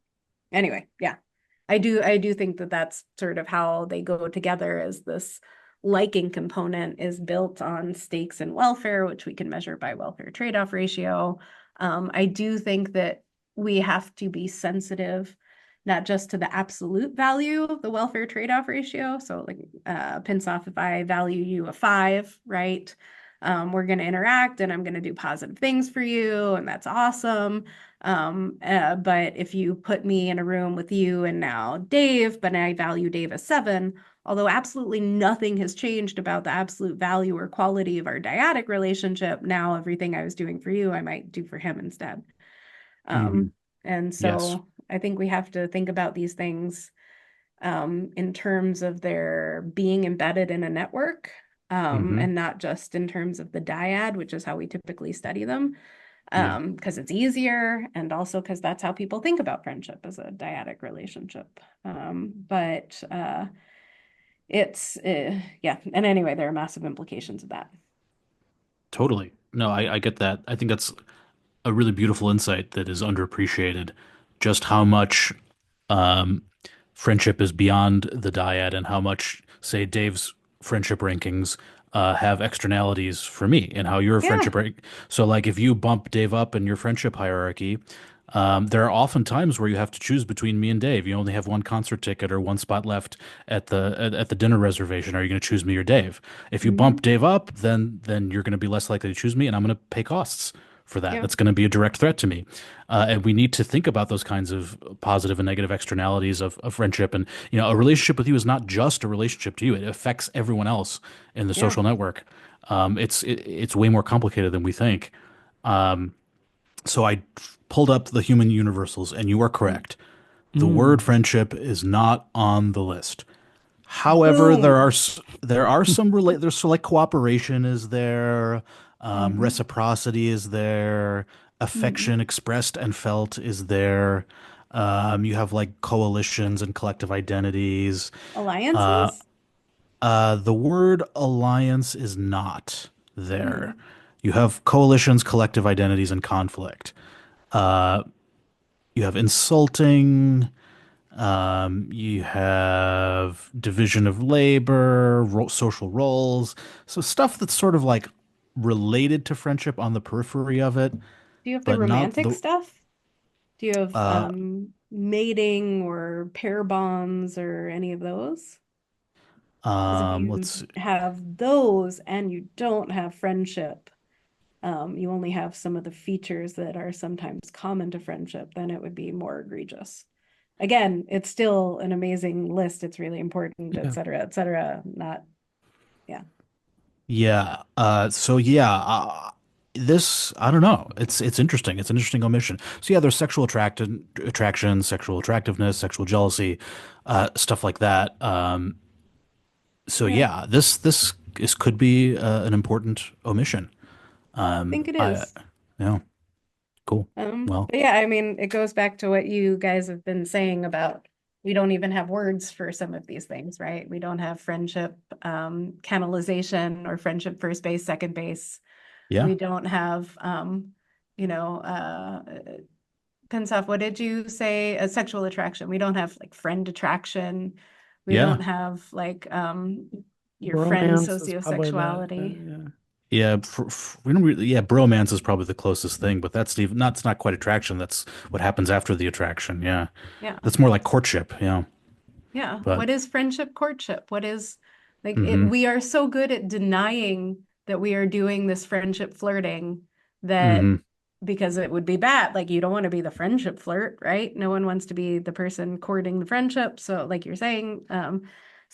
Anyway, yeah, I do think that that's sort of how they go together, as this liking component is built on stakes and welfare, which we can measure by welfare trade-off ratio. I do think that we have to be sensitive not just to the absolute value of the welfare trade-off ratio. So like Pinsof, if I value you a 5, right? We're going to interact and I'm going to do positive things for you, and that's awesome. But if you put me in a room with you and now Dave, but I value Dave a 7, although absolutely nothing has changed about the absolute value or quality of our dyadic relationship, now everything I was doing for you, I might do for him instead. Mhm. And Yes. so I think we have to think about these things in terms of their being embedded in a network, Hmm. and not just in terms of the dyad, which is how we typically study them, Yeah. because it's easier, and also because that's how people think about friendship as a dyadic relationship. But it's yeah, and anyway, there are massive implications of that. Totally. No, I get that. I think that's a really beautiful insight that is underappreciated. Just how much um, friendship is beyond the dyad, and how much, say, Dave's friendship rankings have externalities for me, and how your Yeah. friendship rank. So, like, if you bump Dave up in your friendship hierarchy, there are often times where you have to choose between me and Dave. You only have one concert ticket or one spot left at the dinner reservation. Are you going to choose me or Dave? If you bump Hmm. Dave up, then you're going to be less likely to choose me, and I'm going to pay costs for that. Yeah. That's going to be a direct threat to me. And we need to think about those kinds of positive and negative externalities of friendship. And, a relationship with you is not just a relationship to you. It affects everyone else in the Yeah. social network. It's way more complicated than we think. So I pulled up the human universals, and you are correct. The word Mm. friendship is not on the list. However, Boom. there are some relate. There's so like cooperation is there, Hmm. reciprocity is there, Hmm. affection expressed and felt is there. You have like coalitions and collective identities. Uh, Alliances? the word alliance is not there. Hmm. You have coalitions, collective identities, and conflict. You have insulting. You have division of labor, social roles. So stuff that's sort of like related to friendship on the periphery of it, Do you have the but not romantic the stuff? Do you have uh mating or pair bonds or any of those? Because if you let's see. have those and you don't have friendship, you only have some of the features that are sometimes common to friendship, then it would be more egregious. Again, it's still an amazing list. It's really important, et Yeah. cetera, et cetera. Not, yeah. Yeah. So yeah, this I don't know. It's interesting. It's an interesting omission. So yeah, there's attraction, sexual attractiveness, sexual jealousy, stuff like that. So Yeah, I yeah, this could be an important omission. think it I is. Yeah, cool. Well, But yeah, I mean, it goes back to what you guys have been saying about we don't even have words for some of these things, right? We don't have friendship, canalization or friendship first base, second base. yeah, We don't have, you know, Pensov, what did you say? A sexual attraction. We don't have like friend attraction. We yeah, don't have like your friend Romance is probably sociosexuality. yeah. yeah. We don't really, yeah, bromance is probably the closest thing, but that's not quite attraction. That's what happens after the attraction. Yeah, Yeah. that's more like courtship. Yeah, Yeah. but What is friendship courtship? What is like it, mm-hmm, we are so good at denying that we are doing this friendship flirting that mm-hmm, because it would be bad. Like you don't want to be the friendship flirt, right? No one wants to be the person courting the friendship. So like you're saying,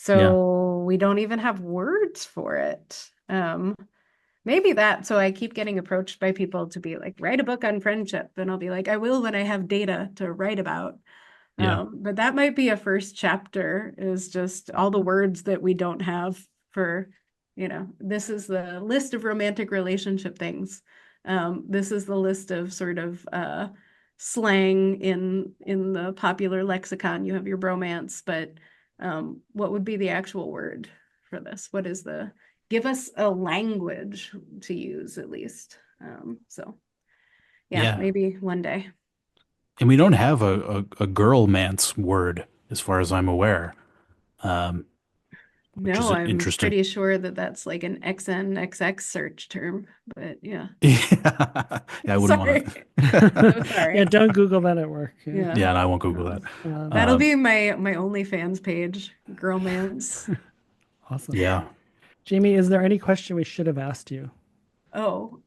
Yeah. So we don't even have words for it. Maybe that. So I keep getting approached by people to be like, write a book on friendship. And I'll be like, I will when I have data to write about. Yeah. But that might be a first chapter, is just all the words that we don't have for, this is the list of romantic relationship things. This is the list of sort of slang in the popular lexicon. You have your bromance, but what would be the actual word for this? Give us a language to use at least. So yeah, Yeah. maybe one day. And we don't have a girl man's word as far as I'm aware, um, which is No, I'm interesting. pretty sure that that's like an XNXX search term, but yeah. Yeah. Yeah, I wouldn't want Sorry. So to. Yeah, sorry. don't Google that at work. Yeah. Yeah. Yeah, and I won't Google No. that. That'll Um, be my OnlyFans page, Girlmance. Awesome. yeah. Jaimie, is there any question we should have asked you? Oh,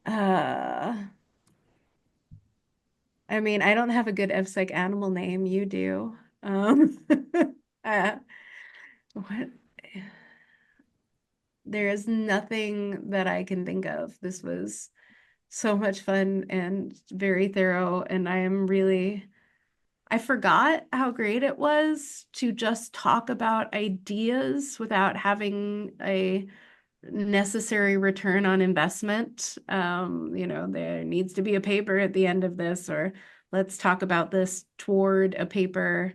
uh, I mean, I don't have a good EVSEC animal name. You do. Uh, what? There is nothing that I can think of. This was so much fun and very thorough, and I forgot how great it was to just talk about ideas without having a necessary return on investment. There needs to be a paper at the end of this, or let's talk about this toward a paper.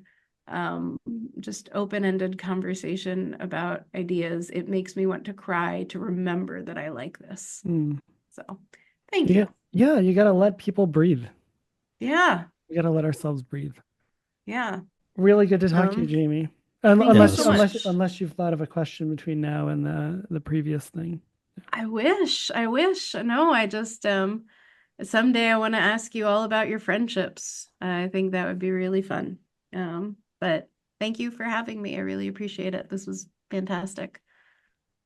Um, just open-ended conversation about ideas. It makes me want to cry to remember that I like this. Hmm. So, thank Yeah, you. yeah, you got to let people breathe. Yeah, We got to let ourselves breathe. yeah. Really good to talk to you, Um, Jaimie. Thank you Yeah. so This is, much. Unless you've thought of a question between now and the previous thing. I wish. No, I just someday I want to ask you all about your friendships. I think that would be really fun. But thank you for having me. I really appreciate it. This was fantastic.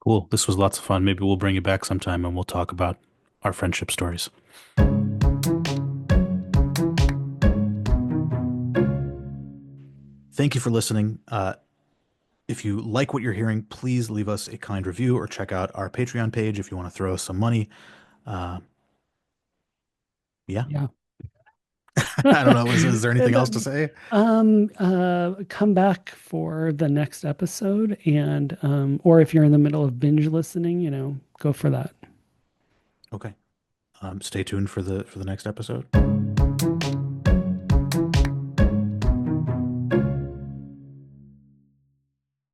cool. This was lots of fun. Maybe we'll bring you back sometime and we'll talk about our friendship stories. Thank you for listening. If you like what you're hearing, please leave us a kind review or check out our Patreon page if you want to throw us some money. Uh, yeah. Yeah. I don't know. Is there anything else to say? Come back for the next episode and or if you're in the middle of binge listening, go for that. Okay. Stay tuned for the next episode.